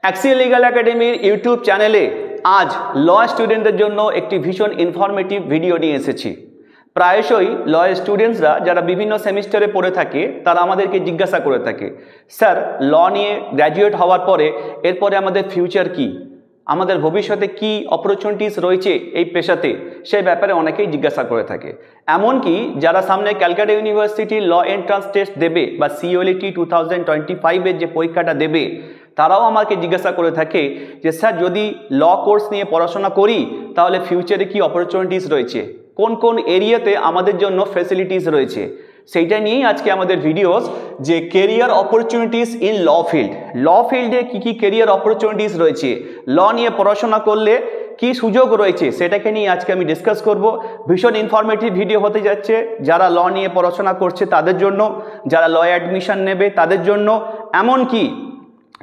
Axial legal একাডেমির YouTube চ্যানেলে আজ ল স্টুডেন্টদের জন্য একটি ভীষণ ইনফরমেটিভ ভিডিও নিয়ে এসেছি। প্রায়শই ল স্টুডেন্টসরা যারা বিভিন্ন সেমিস্টারে পড়ে থাকে তারা আমাদেরকে জিজ্ঞাসা করে থাকে, স্যার ল নিয়ে গ্র্যাজুয়েট হওয়ার পরে এরপরে আমাদের ফিউচার কি, আমাদের ভবিষ্যতে কি অপরচুনিটিস রয়েছে এই পেশাতে, সেই ব্যাপারে অনেকেই জিজ্ঞাসা করে থাকে। এমনকি যারা সামনে Calcutta university law entrance test দেবে বা CLET 2025-এর যে পরীক্ষাটা দেবে, তারাও আমাকে জিজ্ঞাসা করে থাকে যে স্যার যদি ল কোর্স নিয়ে পড়াশোনা করি তাহলে ফিউচারে কি অপরচুনিটিস রয়েছে, কোন কোন এরিয়াতে আমাদের জন্য ফ্যাসিলিটিস রয়েছে। সেইটা নিয়েই আজকে আমাদের ভিডিওস, যে কেরিয়ার অপরচুনিটিস ইন ল ফিল্ডে কী কী কেরিয়ার অপরচুনিটিস রয়েছে, ল নিয়ে পড়াশোনা করলে কি সুযোগ রয়েছে, সেটাকে নিয়ে আজকে আমি ডিসকাস করব। ভীষণ ইনফরমেটিভ ভিডিও হতে যাচ্ছে যারা ল নিয়ে পড়াশোনা করছে তাদের জন্য, যারা ল অ্যাডমিশন নেবে তাদের জন্য, এমনকি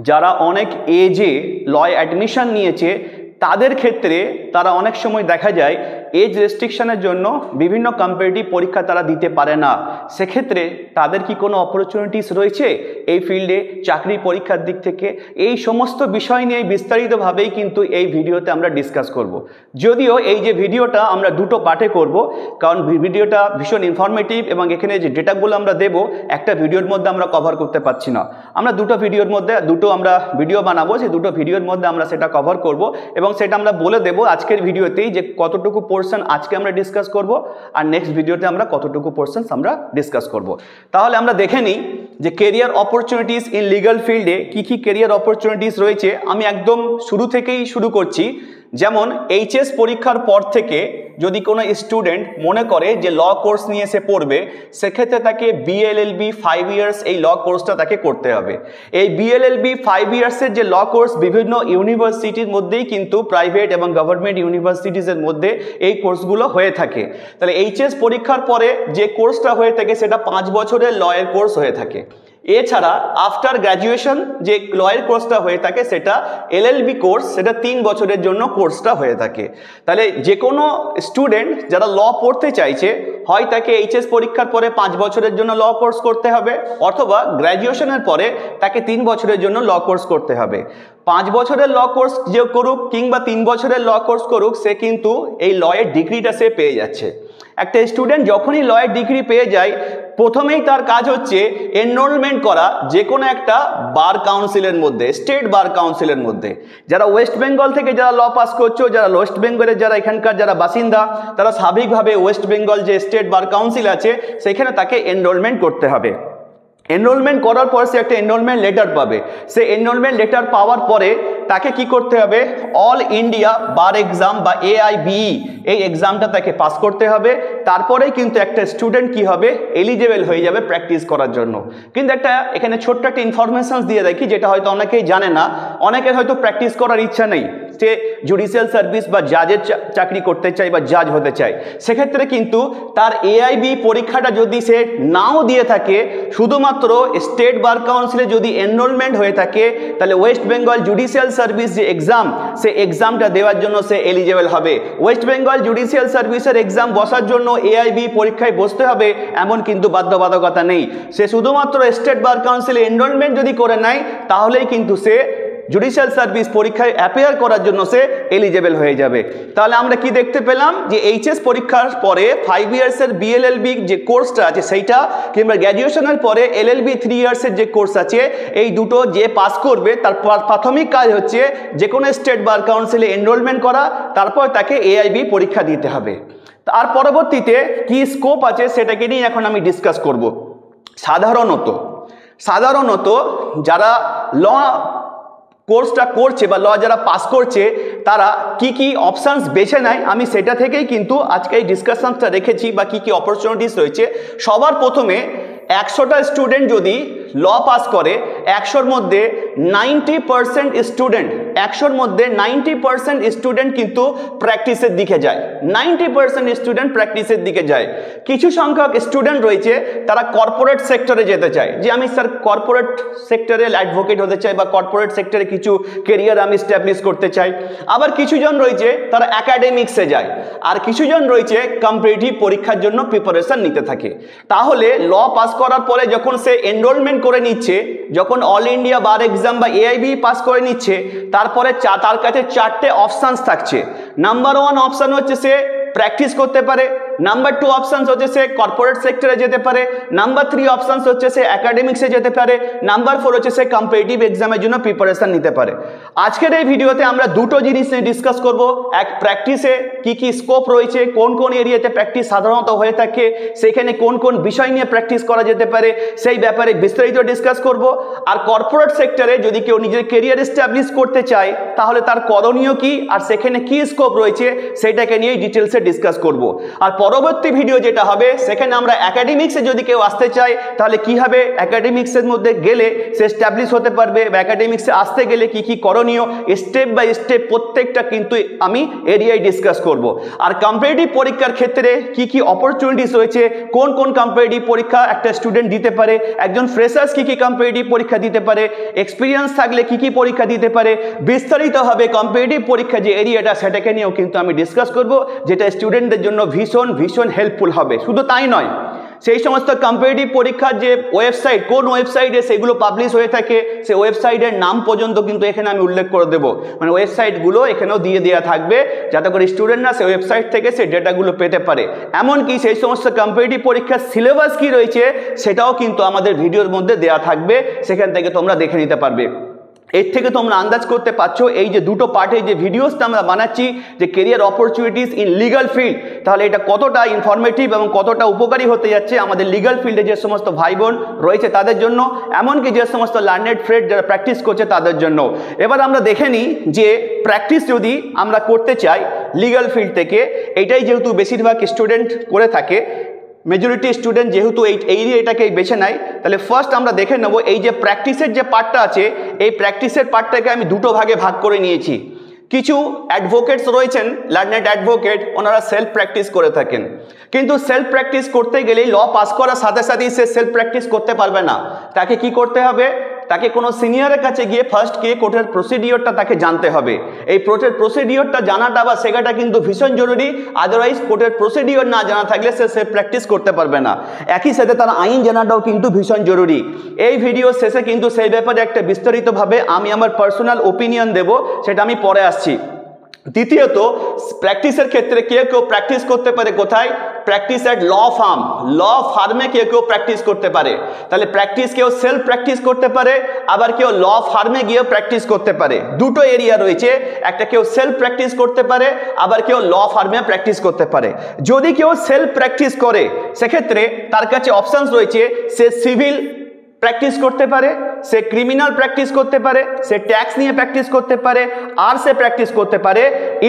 যারা অনেক এজে ল অ্যাডমিশন নিয়েছে তাদের ক্ষেত্রে তারা অনেক সময় দেখা যায় এজ রেস্ট্রিকশনের জন্য বিভিন্ন কম্পিটিটিভ পরীক্ষা তারা দিতে পারে না। সেক্ষেত্রে তাদের কি কোনো অপরচুনিটিস রয়েছে এই ফিল্ডে চাকরি পরীক্ষার দিক থেকে? এই সমস্ত বিষয় নিয়ে বিস্তারিতভাবেই কিন্তু এই ভিডিওতে আমরা ডিসকাস করব। যদিও এই যে ভিডিওটা আমরা দুটো পার্টে করব, কারণ ভিডিওটা ভীষণ ইনফরমেটিভ এবং এখানে যে ডেটাগুলো আমরা দেব একটা ভিডিওর মধ্যে আমরা কভার করতে পারছি না। আমরা দুটো ভিডিও বানাবো, সেই দুটো ভিডিওর মধ্যে আমরা সেটা কভার করব এবং সেটা আমরা বলে দেব আজকের ভিডিওতেই যে কতটুকু পোর্শন আজকে আমরা ডিসকাস করব আর নেক্সট ভিডিওতে আমরা কতটুকু পোর্শন আমরা ডিসকাস করব। তাহলে আমরা দেখে নিই যে কেরিয়ার অপরচুনিটিস ইন লিগ্যাল ফিল্ডে কী কী কেরিয়ার অপরচুনিটিস রয়েছে। আমি একদম শুরু থেকেই শুরু করছি। যেমন HS পরীক্ষার পর থেকে যদি কোনো স্টুডেন্ট মনে করে যে ল কোর্স নিয়ে সে পড়বে, সেক্ষেত্রে তাকে BLLB 5 ইয়ার্স এই ল কোর্সটা তাকে করতে হবে। এই BLLB 5 ইয়ার্সের যে ল কোর্স বিভিন্ন ইউনিভার্সিটির মধ্যেই কিন্তু প্রাইভেট এবং গভর্নমেন্ট ইউনিভার্সিটিসের মধ্যে এই কোর্সগুলো হয়ে থাকে। তাহলে HS পরীক্ষার পরে যে কোর্সটা হয়ে থাকে সেটা 5 বছরের লয়ের কোর্স হয়ে থাকে। এছাড়া আফটার গ্র্যাজুয়েশন যে লয়ের কোর্সটা হয়ে থাকে সেটা LLB কোর্স, সেটা 3 বছরের জন্য কোর্সটা হয়ে থাকে। তাহলে যে কোনো স্টুডেন্ট যারা ল পড়তে চাইছে, হয় তাকে HS পরীক্ষার পরে 5 বছরের জন্য ল কোর্স করতে হবে, অথবা গ্র্যাজুয়েশনের পরে তাকে 3 বছরের জন্য ল কোর্স করতে হবে। 5 বছরের ল কোর্স যে করুক কিংবা 3 বছরের ল কোর্স করুক, সে কিন্তু এই লয়ের ডিগ্রিটা সে পেয়ে যাচ্ছে। একটা স্টুডেন্ট যখনই লয়ের ডিগ্রি পেয়ে যায়, প্রথমেই তার কাজ হচ্ছে এনরোলমেন্ট করা যে কোনো একটা বার কাউন্সিলের মধ্যে, স্টেট বার কাউন্সিলের মধ্যে। যারা ওয়েস্ট বেঙ্গল থেকে যারা ল পাস করছো, যারা ওয়েস্ট বেঙ্গলের যারা এখানকার যারা বাসিন্দা, তারা স্বাভাবিকভাবে ওয়েস্ট বেঙ্গল যে স্টেট বার কাউন্সিল আছে সেখানে তাকে এনরোলমেন্ট করতে হবে। এনরোলমেন্ট করার পর সে একটা এনরোলমেন্ট লেটার পাবে। সে এনরোলমেন্ট লেটার পাওয়ার পরে তাকে কি করতে হবে, অল ইন্ডিয়া বার এক্সাম বা AIBE এই এক্সামটা তাকে পাস করতে হবে। তারপরেই কিন্তু একটা স্টুডেন্ট কি হবে, এলিজেবল হয়ে যাবে প্র্যাকটিস করার জন্য। কিন্তু একটা এখানে ছোট্ট একটা ইনফরমেশন দিয়ে রাখি, যেটা হয়তো অনেকেই জানে না। অনেকের হয়তো প্র্যাকটিস করার ইচ্ছা নেই, সে জুডিশিয়াল সার্ভিস বা জাজের চাকরি করতে চায় বা জাজ হতে চায়। সেক্ষেত্রে কিন্তু তার AIBE পরীক্ষাটা যদি সে নাও দিয়ে থাকে, শুধুমাত্র স্টেট বার কাউন্সিলে যদি এনরোলমেন্ট হয়ে থাকে, তাহলে ওয়েস্ট বেঙ্গল জুডিশিয়াল সার্ভিস যে এক্সাম, সে এক্সামটা দেওয়ার জন্য সে এলিজেবল হবে। ওয়েস্ট বেঙ্গল জুডিশিয়াল সার্ভিসের এক্সাম বসার জন্য AIBE পরীক্ষায় বসতে হবে এমন কিন্তু বাধ্যবাধকতা নেই। সে শুধুমাত্র স্টেট বার কাউন্সিলে এনরোলমেন্ট যদি করে নেয়, তাহলেই কিন্তু সে জুডিশিয়াল সার্ভিস পরীক্ষায় অ্যাপিয়ার করার জন্য সে এলিজেবল হয়ে যাবে। তাহলে আমরা কি দেখতে পেলাম যে HS পরীক্ষার পরে 5 ইয়ার্সের BLLB যে কোর্সটা আছে সেইটা, কিংবা গ্র্যাজুয়েশনের পরে LLB 3 ইয়ার্সের যে কোর্স আছে, এই দুটো যে পাস করবে তার প্রাথমিক কাজ হচ্ছে যে কোনো স্টেট বার কাউন্সিলে এনরোলমেন্ট করা, তারপর তাকে AIBE পরীক্ষা দিতে হবে। তার পরবর্তীতে কি স্কোপ আছে সেটাকে নিয়ে এখন আমি ডিসকাস করব। সাধারণত যারা ল কোর্সটা করছে বা ল যারা পাস করছে তারা কি কি অপশানস বেছে নেয়, আমি সেটা থেকেই কিন্তু আজকে এই ডিসকাশনটা রেখেছি বা কি কি অপরচুনিটিস রয়েছে। সবার প্রথমে 100টা স্টুডেন্ট যদি ল পাস করে, 100-র মধ্যে 90% স্টুডেন্ট কিন্তু প্র্যাকটিসের দিকে যায়। 90% স্টুডেন্ট প্র্যাকটিসের দিকে যায়। কিছু সংখ্যক স্টুডেন্ট রয়েছে তারা কর্পোরেট সেক্টরে যেতে চায়, যে আমি স্যার কর্পোরেট সেক্টরে অ্যাডভোকেট হতে চাই বা কর্পোরেট সেক্টরে কিছু কেরিয়ার আমি স্ট্যাবলিশ করতে চাই। আবার কিছুজন রয়েছে তারা একাডেমিক্সে যায়, আর কিছুজন রয়েছে কম্পিটিটিভ পরীক্ষার জন্য প্রিপারেশন নিতে থাকে। তাহলে ল পাস করার পরে যখন সে এনরোলমেন্ট করে নিচ্ছে, যখন অল ইন্ডিয়া বার এক্সাম বা এআইবি পাস করে নিচ্ছে, তারপরে তার কাছে 4টে অপশানস থাকছে। নাম্বার 1 অপশান হচ্ছে সে প্র্যাকটিস করতে পারে, নাম্বার 2 অপশানস হচ্ছে সে কর্পোরেট সেক্টরে যেতে পারে, নাম্বার 3 অপশানস হচ্ছে সে একাডেমিক্সে যেতে পারে, নাম্বার 4 হচ্ছে সে কম্পিটিটিভ এক্সামের জন্য প্রিপারেশন নিতে পারে। আজকের এই ভিডিওতে আমরা দুটো জিনিস নিয়ে ডিসকাস করব। এক, প্র্যাকটিসে কি কি স্কোপ রয়েছে, কোন কোন এরিয়াতে প্র্যাকটিস সাধারণত হয়ে থাকে, সেখানে কোন কোন বিষয় নিয়ে প্র্যাকটিস করা যেতে পারে, সেই ব্যাপারে বিস্তারিত ডিসকাস করব। আর কর্পোরেট সেক্টরে যদি কেউ নিজের কেরিয়ার এস্টাবলিশ করতে চায় তাহলে তার করণীয় কি আর সেখানে কি স্কোপ রয়েছে সেটাকে নিয়ে ডিটেলসে ডিসকাস করব। আর পরবর্তী ভিডিও যেটা হবে সেখানে আমরা একাডেমিক্সে যদি কেউ আসতে চায় তাহলে কীভাবে একাডেমিক্সের মধ্যে গেলে সে এস্টাবলিশ হতে পারবে, বা একাডেমিক্সে আসতে গেলে কি কি করণীয় স্টেপ বাই স্টেপ প্রত্যেকটা কিন্তু আমি এরিয়ায় ডিসকাস করব। আর কম্পিটিটিভ পরীক্ষার ক্ষেত্রে কি কি অপরচুনিটিস রয়েছে, কোন কোন কম্পিটিটিভ পরীক্ষা একটা স্টুডেন্ট দিতে পারে, একজন ফ্রেশার্স কি কি কম্পিটিটিভ পরীক্ষা দিতে পারে, এক্সপিরিয়েন্স থাকলে কি কি পরীক্ষা দিতে পারে, বিস্তারিতভাবে কম্পিটিটিভ পরীক্ষা যে এরিয়াটা সেটাকে নিয়েও কিন্তু আমি ডিসকাস করব, যেটা স্টুডেন্টদের জন্য ভীষণ ভীষণ হেল্পফুল হবে। শুধু তাই নয়, সেই সমস্ত কম্পিটিটিভ পরীক্ষার যে ওয়েবসাইট, কোন ওয়েবসাইটে সেগুলো পাবলিশ হয়ে থাকে সেই ওয়েবসাইটের নাম পর্যন্ত কিন্তু এখানে আমি উল্লেখ করে দেবো। মানে ওয়েবসাইটগুলো এখানেও দিয়ে দেওয়া থাকবে যাতে করে স্টুডেন্টরা সেই ওয়েবসাইট থেকে সেই ডেটাগুলো পেতে পারে। এমনকি সেই সমস্ত কম্পিটিটিভ পরীক্ষার সিলেবাস কী রয়েছে সেটাও কিন্তু আমাদের ভিডিওর মধ্যে দেওয়া থাকবে, সেখান থেকে তোমরা দেখে নিতে পারবে। এর থেকে তোমরা আন্দাজ করতে পারছো এই যে দুটো পার্টে যে ভিডিওসটা আমরা বানাচ্ছি, যে career opportunities in legal field, তাহলে এটা কতটা ইনফরমেটিভ এবং কতটা উপকারী হতে যাচ্ছে আমাদের লিগাল ফিল্ডে যে সমস্ত ভাই বোন রয়েছে তাদের জন্য, এমনকি যে সমস্ত লার্নেড ফ্রেড যারা প্র্যাকটিস করছে তাদের জন্য। এবার আমরা দেখে নিই যে প্র্যাকটিস যদি আমরা করতে চাই লিগাল ফিল্ড থেকে, এটাই যেহেতু বেশিরভাগ স্টুডেন্ট করে থাকে, মেজরিটি স্টুডেন্ট যেহেতু এই এটাকেই বেছে নেয়, তাহলে ফার্স্ট আমরা দেখে নেব এই যে প্র্যাকটিসের যে পার্টটা আছে, এই প্র্যাকটিসের পার্টটাকে আমি দুটো ভাগে ভাগ করে নিয়েছি। কিছু অ্যাডভোকেটস রয়েছেন, লার্নেড অ্যাডভোকেট, ওনারা সেলফ প্র্যাকটিস করে থাকেন, কিন্তু সেলফ প্র্যাকটিস করতে গেলে ল পাস করার সাথে সাথেই সে সেলফ প্র্যাকটিস করতে পারবে না। তাকে কি করতে হবে, তাকে কোনো সিনিয়রের কাছে গিয়ে ফার্স্ট গিয়ে কোর্টের প্রসিডিওরটা তাকে জানতে হবে। এই কোর্টের প্রসিডিওরটা জানাটা বা শেখাটা কিন্তু ভীষণ জরুরি, আদারওয়াইজ কোর্টের প্রসিডিওর না জানা থাকলে সে সেলফ প্র্যাকটিস করতে পারবে না। একই সাথে তার আইন জানাটাও কিন্তু ভীষণ জরুরি। এই ভিডিও শেষে কিন্তু সেই ব্যাপারে একটা বিস্তারিতভাবে আমি আমার পার্সোনাল ওপিনিয়ন দেব, সেটা আমি পরে আসছি। দ্বিতীয়ত, প্র্যাকটিসের ক্ষেত্রে কেউ কেউ প্র্যাকটিস করতে পারে কোথায়, প্র্যাকটিস অ্যাট ল ফার্ম, ল ফার্মে কেউ কেউ প্র্যাকটিস করতে পারে। তাহলে প্র্যাকটিস কেউ সেলফ প্র্যাকটিস করতে পারে, আবার কেউ ল ফার্মে গিয়েও প্র্যাকটিস করতে পারে। দুটো এরিয়া রয়েছে, একটা কেউ সেলফ প্র্যাকটিস করতে পারে, আবার কেউ ল ফার্মে প্র্যাকটিস করতে পারে। যদি কেউ সেলফ প্র্যাকটিস করে সেক্ষেত্রে তার কাছে অপশানস রয়েছে, সে সিভিল প্র্যাকটিস করতে পারে, সে ক্রিমিনাল প্র্যাকটিস করতে পারে, সে ট্যাক্স নিয়ে প্র্যাকটিস করতে পারে, আর সে প্র্যাকটিস করতে পারে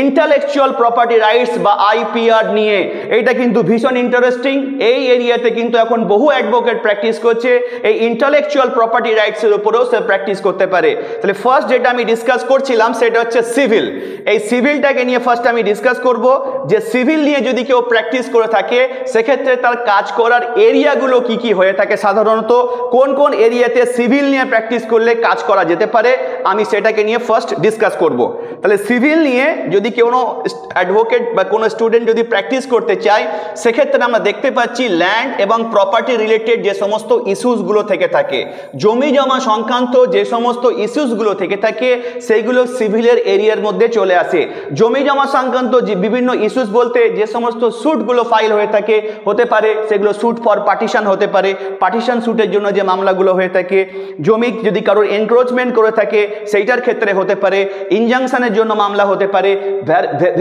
ইন্টালেকচুয়াল প্রপার্টি রাইটস বা আইপিআর নিয়ে। এইটা কিন্তু ভীষণ ইন্টারেস্টিং। এই এরিয়াতে কিন্তু এখন বহু অ্যাডভোকেট প্র্যাকটিস করছে, এই ইন্টালেকচুয়াল প্রপার্টি রাইটসের উপরেও সে প্র্যাকটিস করতে পারে। তাহলে ফার্স্ট যেটা আমি ডিসকাস করছিলাম সেটা হচ্ছে সিভিল। এই সিভিলটাকে নিয়ে ফার্স্ট আমি ডিসকাস করব, যে সিভিল নিয়ে যদি কেউ প্র্যাকটিস করে থাকে সেক্ষেত্রে তার কাজ করার এরিয়াগুলো কি কি হয়ে থাকে, সাধারণত কোন কোন এরিয়াতে সিভিল নিয়ে প্র্যাকটিস করলে কাজ করা যেতে পারে, আমি সেটাকে নিয়ে ফার্স্ট ডিসকাস করব। তাহলে সিভিল নিয়ে যদি কোনো অ্যাডভোকেট বা কোনো স্টুডেন্ট যদি প্র্যাকটিস করতে চায় সেক্ষেত্রে আমরা দেখতে পাচ্ছি ল্যান্ড এবং প্রপার্টি রিলেটেড যে সমস্ত ইস্যুসগুলো থেকে থাকে, জমি জমা সংক্রান্ত যে সমস্ত ইস্যুসগুলো থেকে থাকে সেইগুলো সিভিলের এরিয়ার মধ্যে চলে আসে। জমি জমা সংক্রান্ত যে বিভিন্ন ইস্যুস বলতে যে সমস্ত স্যুটগুলো ফাইল হয়ে থাকে, হতে পারে সেগুলো স্যুট ফর পার্টিশন হতে পারে, পার্টিশন স্যুটের জন্য যে মামলাগুলো হয়ে থাকে, জমি যদি কারোর এনক্রোচমেন্ট করে থাকে সেইটার ক্ষেত্রে হতে পারে, ইনজাংশনের জন্য মামলা হতে পারে,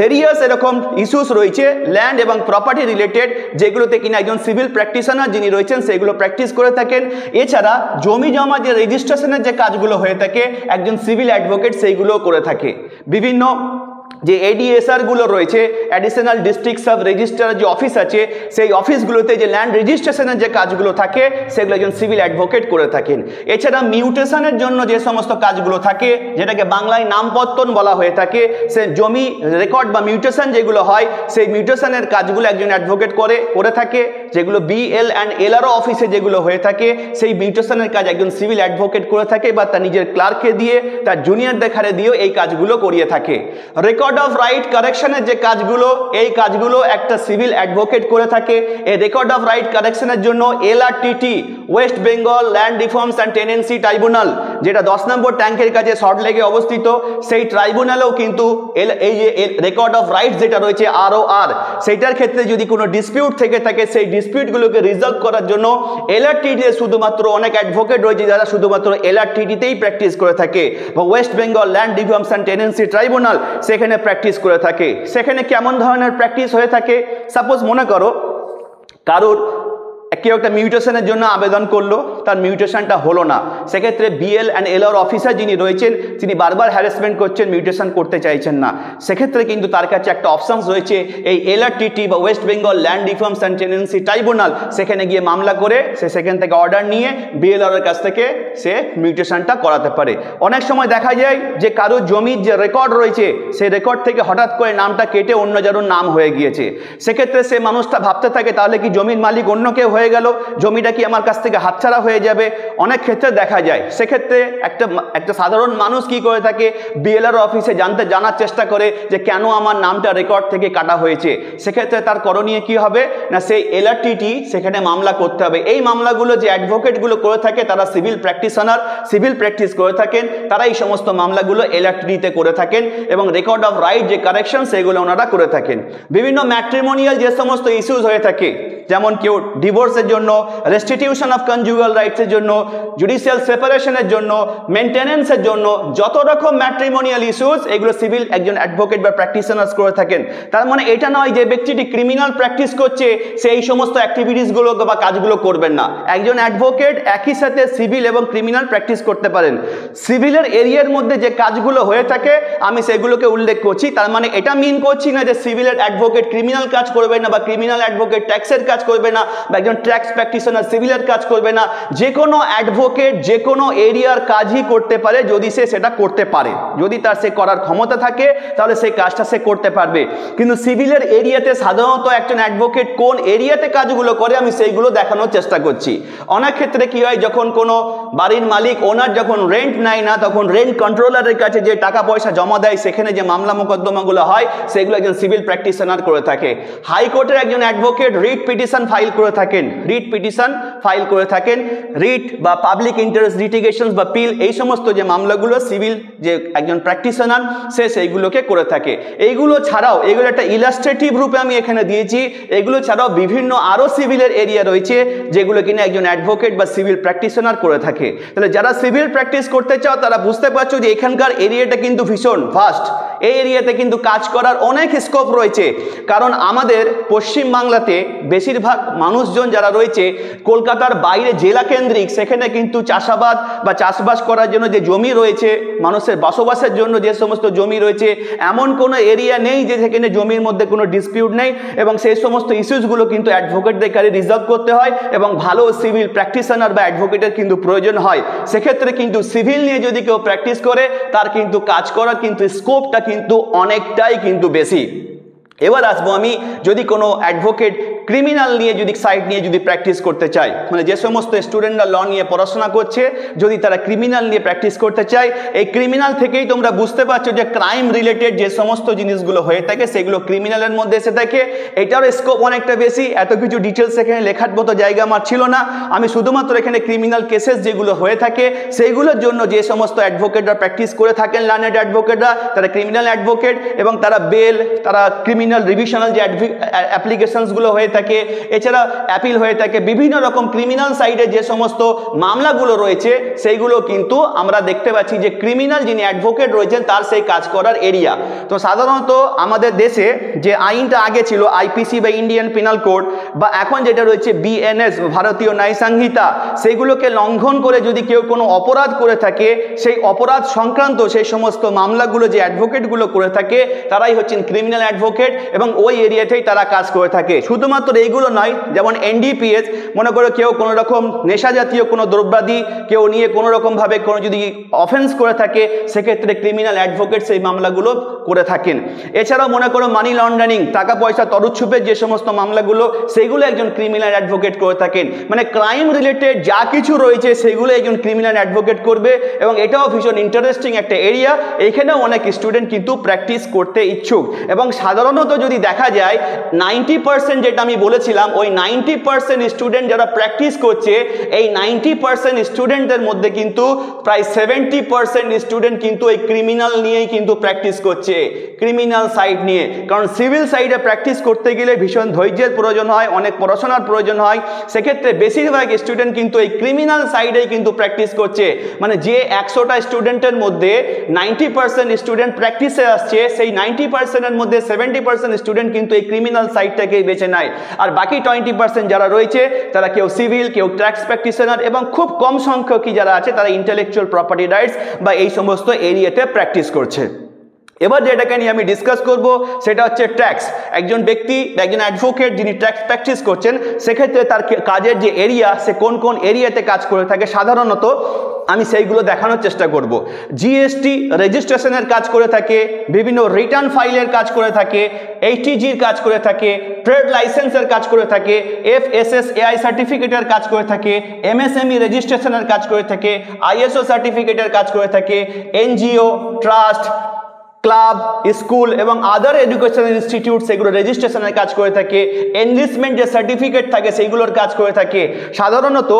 ভেরিয়াস এরকম ইস্যুস রয়েছে ল্যান্ড এবং প্রপার্টি রিলেটেড, যেগুলোতে কিনা একজন সিভিল প্র্যাকটিশনার যিনি রয়েছেন সেগুলো প্র্যাকটিস করে থাকেন। এছাড়া জমি জমা যে রেজিস্ট্রেশনের যে কাজগুলো হয়ে থাকে একজন সিভিল অ্যাডভোকেট সেইগুলোও করে থাকে। বিভিন্ন যে এডিএসআরগুলো রয়েছে, অ্যাডিশনাল ডিস্ট্রিক্ট সাব রেজিস্ট্রার যে অফিস আছে সেই অফিসগুলোতে যে ল্যান্ড রেজিস্ট্রেশনের যে কাজগুলো থাকে সেগুলো একজন সিভিল অ্যাডভোকেট করে থাকেন। এছাড়া মিউটেশনের জন্য যে সমস্ত কাজগুলো থাকে, যেটাকে বাংলায় নামপত্তন বলা হয়ে থাকে, সে জমি রেকর্ড বা মিউটেশন যেগুলো হয় সেই মিউটেশনের কাজগুলো একজন অ্যাডভোকেট করে থাকে। যেগুলো বিএল অ্যান্ড এলআরও অফিসে যেগুলো হয়ে থাকে সেই মিউটেশনের কাজ একজন সিভিল অ্যাডভোকেট করে থাকে বা তার নিজের ক্লার্ককে দিয়ে তার জুনিয়রদের খারে দিয়েও এই কাজগুলো করিয়ে থাকে। রেকর্ড অফ রাইট কারেকশনের যে কাজগুলো এই কাজগুলো একটা সিভিল অ্যাডভোকেট করে থাকে। এই রেকর্ড অফ রাইট কারেকশনের জন্য LRTT West Bengal land reforms and tenancy tribunal যেটা 10 নম্বর ট্যাঙ্কের কাছে সল্টলেকে অবস্থিত সেই ট্রাইব্যুনালেও কিন্তু এই যে রেকর্ড অফ রাইটস যেটা রয়েছে ROR সেইটার ক্ষেত্রে যদি কোনো ডিসপিউট থেকে থাকে সেই ডিসপিউটগুলোকে রিজলভ করার জন্য এলআরটিতে শুধুমাত্র অনেক অ্যাডভোকেট রয়েছে যারা শুধুমাত্র এলআরটিতেই প্র্যাকটিস করে থাকে বা West Bengal land reforms and tenancy tribunal সেখানে প্র্যাকটিস করে থাকে। সেখানে কেমন ধরনের প্র্যাকটিস হয়ে থাকে? সাপোজ মনে করো কারোর কেউ একটা মিউটেশনের জন্য আবেদন করলো, তার মিউটেশনটা হলো না, সেক্ষেত্রে বিএল অ্যান্ড এলআর অফিসার যিনি রয়েছেন তিনি বারবার হ্যারাসমেন্ট করছেন, মিউটেশন করতে চাইছেন না, সেক্ষেত্রে কিন্তু তার কাছে একটা অপশানস রয়েছে এই এলআরটিটি বা West Bengal land reforms and tenancy tribunal সেখানে গিয়ে মামলা করে সে সেখান থেকে অর্ডার নিয়ে বিএলআরের কাছ থেকে সে মিউটেশনটা করাতে পারে। অনেক সময় দেখা যায় যে কারোর জমির যে রেকর্ড রয়েছে সেই রেকর্ড থেকে হঠাৎ করে নামটা কেটে অন্য যারোর নাম হয়ে গিয়েছে, সেক্ষেত্রে সে মানুষটা ভাবতে থাকে তাহলে কি জমির মালিক অন্য কেউ হয়ে গেল, জমিটা কি আমার কাছ থেকে হাতছাড়া হয়ে যাবে? অনেক ক্ষেত্রে দেখা যায়। সেক্ষেত্রে একটা সাধারণ মানুষ কি করে থাকে বিএলআর অফিসে জানার চেষ্টা করে যে কেন আমার নামটা রেকর্ড থেকে কাটা হয়েছে। সেক্ষেত্রে তার করণীয় কি হবে না সেই এলআরটিটি সেখানে মামলা করতে হবে। এই মামলাগুলো যে অ্যাডভোকেটগুলো করে থাকে তারা সিভিল প্র্যাকটিশনার, সিভিল প্র্যাকটিস করে থাকেন, তারা এই সমস্ত মামলাগুলো এলআরটিতে করে থাকেন এবং রেকর্ড অফ রাইট যে কারেকশন সেগুলো ওনারা করে থাকেন। বিভিন্ন ম্যাট্রিমোনিয়াল যে সমস্ত ইস্যুস হয়ে থাকে যেমন কেউ ডিভোর্সের জন্য, রেস্টিটিউশন অফ কনজুগাল রাইটসের জন্য, জুডিশিয়াল সেপারেশনের জন্য, মেনটেনেন্সের জন্য, যত রকম ম্যাট্রিমোনিয়াল ইস্যুস এগুলো সিভিল একজন অ্যাডভোকেট বা প্র্যাকটিশনার্স করে থাকেন। তার মানে এটা নয় যে ব্যক্তিটি ক্রিমিনাল প্র্যাকটিস করছে সেই সমস্ত অ্যাক্টিভিটিসগুলো বা কাজগুলো করবেন না। একজন অ্যাডভোকেট একই সাথে সিভিল এবং ক্রিমিনাল প্র্যাকটিস করতে পারেন। সিভিলের এরিয়ার মধ্যে যে কাজগুলো হয়ে থাকে আমি সেগুলোকে উল্লেখ করছি, তার মানে এটা মিন করছি না যে সিভিলের অ্যাডভোকেট ক্রিমিনাল কাজ করবে না বা ক্রিমিনাল অ্যাডভোকেট ট্যাক্সের কাজ করবে না বা একজন ট্যাক্স প্র্যাকটিশনার সিভিলের কাজ করবে না। যে কোনো অ্যাডভোকেট যে কোনো এরিয়ার কাজই করতে পারে যদি সে সেটা করতে পারে, যদি তার সে করার ক্ষমতা থাকে তাহলে সেই কাজটা সে করতে পারবে। কিন্তু সিভিলের এরিয়াতে সাধারণত একজন অ্যাডভোকেট কোন এরিয়াতে কাজগুলো করে আমি সেইগুলো দেখানোর চেষ্টা করছি। অনেক ক্ষেত্রে কি হয় যখন কোনো বাড়ির মালিক ওনার যখন রেন্ট নেয় না তখন রেন্ট কন্ট্রোলারের কাছে যে টাকা পয়সা জমা দেয় সেখানে যে মামলা মোকদ্দমাগুলো হয় সেগুলো একজন সিভিল প্র্যাকটিশনার করে থাকে। হাইকোর্টের একজন অ্যাডভোকেট রিট পিটিশন ফাইল করে থাকেন, রিট বা পাবলিক ইন্টারেস্ট লিটিগেশন বা পিল এই সমস্ত যে মামলাগুলো সিভিল যে একজন প্র্যাকটিশনার সে সেইগুলোকে করে থাকে। এইগুলো ছাড়াও এগুলো একটা ইলাস্ট্রেটিভ রূপে আমি এখানে দিয়েছি, এগুলো ছাড়াও বিভিন্ন আরও সিভিলের এরিয়া রয়েছে যেগুলো কিনা একজন অ্যাডভোকেট বা সিভিল প্র্যাকটিশনার করে থাকে। তাহলে যারা সিভিল প্র্যাকটিস করতে চাও তারা বুঝতে পারছো যে এখানকার এরিয়াটা কিন্তু ভীষণ ফাস্ট, এই এরিয়াতে কিন্তু কাজ করার অনেক স্কোপ রয়েছে। কারণ আমাদের পশ্চিমবাংলাতে বেশিরভাগ মানুষজন যারা রয়েছে কলকাতার বাইরে জেলা কেন্দ্রিক, সেখানে কিন্তু চাষাবাদ বা চাষবাস করার জন্য যে জমি রয়েছে, মানুষের বসবাসের জন্য যে সমস্ত জমি রয়েছে, এমন কোনো এরিয়া নেই যে সেখানে জমির মধ্যে কোনো ডিসপিউট নেই এবং সেই সমস্ত ইস্যুসগুলো কিন্তু অ্যাডভোকেটদের কাছে রিজলভ করতে হয় এবং ভালো সিভিল প্র্যাকটিশনার বা অ্যাডভোকেটের কিন্তু প্রয়োজন হয়। সেক্ষেত্রে কিন্তু সিভিল নিয়ে যদি কেউ প্র্যাকটিস করে তার কিন্তু কাজ করার কিন্তু স্কোপটা কিন্তু অনেকটাই কিন্তু বেশি। এবার আসবো আমি যদি কোনো অ্যাডভোকেট ক্রিমিনাল নিয়ে যদি সাইড নিয়ে যদি প্র্যাকটিস করতে চায়, মানে যে সমস্ত স্টুডেন্টরা ল নিয়ে পড়াশোনা করছে যদি তারা ক্রিমিনাল নিয়ে প্র্যাকটিস করতে চায়, এই ক্রিমিনাল থেকেই তোমরা বুঝতে পারছো যে ক্রাইম রিলেটেড যে সমস্ত জিনিসগুলো হয়ে থাকে সেগুলো ক্রিমিনালের মধ্যে এসে থাকে। এটার স্কোপ অনেকটা বেশি, এত কিছু ডিটেলস এখানে লেখার মতো জায়গা আমার ছিল না। আমি শুধুমাত্র এখানে ক্রিমিনাল কেসেস যেগুলো হয়ে থাকে সেইগুলোর জন্য যে সমস্ত অ্যাডভোকেটরা প্র্যাকটিস করে থাকেন, লার্নেড অ্যাডভোকেটরা, তারা ক্রিমিনাল অ্যাডভোকেট এবং তারা বেল, তারা ক্রিমিনাল রিভিশনাল যে অ্যাপ্লিকেশনসগুলো হয়ে থাকে, এছাড়া অ্যাপিল হয়ে থাকে, বিভিন্ন রকম ক্রিমিনাল সাইডে যে সমস্ত মামলাগুলো রয়েছে সেইগুলো কিন্তু আমরা দেখতে পাচ্ছি যে ক্রিমিনাল যিনি অ্যাডভোকেট রয়েছেন তার সেই কাজ করার এরিয়া। তো সাধারণত আমাদের দেশে যে আইনটা আগে ছিল আইপিসি বা ইন্ডিয়ান পিনাল কোড বা এখন যেটা রয়েছে বিএনএস ভারতীয় ন্যায় সংহিতা, সেইগুলোকে লঙ্ঘন করে যদি কেউ কোনো অপরাধ করে থাকে সেই অপরাধ সংক্রান্ত সেই সমস্ত মামলাগুলো যে অ্যাডভোকেটগুলো করে থাকে তারাই হচ্ছেন ক্রিমিনাল অ্যাডভোকেট এবং ওই এরিয়াতেই তারা কাজ করে থাকে। শুধুমাত্র শুধুমাত্র এইগুলো নয়, যেমন এনডিপিএস, মনে করো কেউ কোনো রকম নেশা জাতীয় কোনো দ্রব্যাদি কেউ নিয়ে কোনো রকমভাবে কোনো যদি অফেন্স করে থাকে, সেক্ষেত্রে ক্রিমিনাল অ্যাডভোকেট সেই মামলাগুলো করে থাকেন। এছাড়াও মনে করো মানি লন্ডারিং, টাকা পয়সা তরুচ্ছুপের যে সমস্ত মামলাগুলো, সেইগুলো একজন ক্রিমিনাল অ্যাডভোকেট করে থাকেন। মানে ক্রাইম রিলেটেড যা কিছু রয়েছে সেগুলো একজন ক্রিমিনাল অ্যাডভোকেট করবে, এবং এটাও ভীষণ ইন্টারেস্টিং একটা এরিয়া। এখানেও অনেক স্টুডেন্ট কিন্তু প্র্যাকটিস করতে ইচ্ছুক, এবং সাধারণত যদি দেখা যায় 90% যেটা আমি বলেছিলাম, ওই 90% স্টুডেন্ট যারা প্র্যাকটিস করছে, এই 90% স্টুডেন্টদের মধ্যে কিন্তু প্রায় 70% স্টুডেন্ট কিন্তু এই ক্রিমিনাল নিয়েই কিন্তু প্র্যাকটিস করছে, ক্রিমিনাল সাইড নিয়ে। কারণ সিভিল সাইডে প্র্যাকটিস করতে গেলে ভীষণ ধৈর্যের প্রয়োজন হয়, অনেক পড়াশোনার প্রয়োজন হয়, সেক্ষেত্রে বেশিরভাগ স্টুডেন্ট কিন্তু এই ক্রিমিনাল সাইডেই কিন্তু প্র্যাকটিস করছে। মানে যে 100টা স্টুডেন্টের মধ্যে 90% স্টুডেন্ট প্র্যাকটিসে আসছে, সেই 90%-এর মধ্যে 70% স্টুডেন্ট কিন্তু এই ক্রিমিনাল সাইডটাকেই বেছে নেয়। আর বাকি 20% যারা রয়েছে, তারা কেউ সিভিল, কেউ ট্যাক্স প্র্যাকটিশনার, এবং খুব কম সংখ্যকই যারা আছে তারা ইন্টেলেকচুয়াল প্রপার্টি রাইটস বা এই সমস্ত এরিয়াতে প্র্যাকটিস করছে। এবার যেটাকে নিয়ে আমি ডিসকাস করব সেটা হচ্ছে ট্যাক্স। একজন ব্যক্তি, একজন অ্যাডভোকেট যিনি ট্যাক্স প্র্যাকটিস করছেন, সেক্ষেত্রে তার কাজের যে এরিয়া, সে কোন কোন এরিয়াতে কাজ করে থাকে সাধারণত আমি সেইগুলো দেখানোর চেষ্টা করব। জিএসটি রেজিস্ট্রেশনের কাজ করে থাকে, বিভিন্ন রিটার্ন ফাইলের কাজ করে থাকে, এইচটিজির কাজ করে থাকে, ট্রেড লাইসেন্সের কাজ করে থাকে, এফএসএসএআই সার্টিফিকেটের কাজ করে থাকে, এমএসএমই রেজিস্ট্রেশনের কাজ করে থাকে, আইএসও সার্টিফিকেটের কাজ করে থাকে, এনজিও, ট্রাস্ট, ক্লাব, স্কুল এবং আদার এডুকেশনাল ইনস্টিটিউট সেগুলো রেজিস্ট্রেশনের কাজ করে থাকে, এনলিস্টমেন্ট যে সার্টিফিকেট থাকে সেইগুলোর কাজ করে থাকে। সাধারণত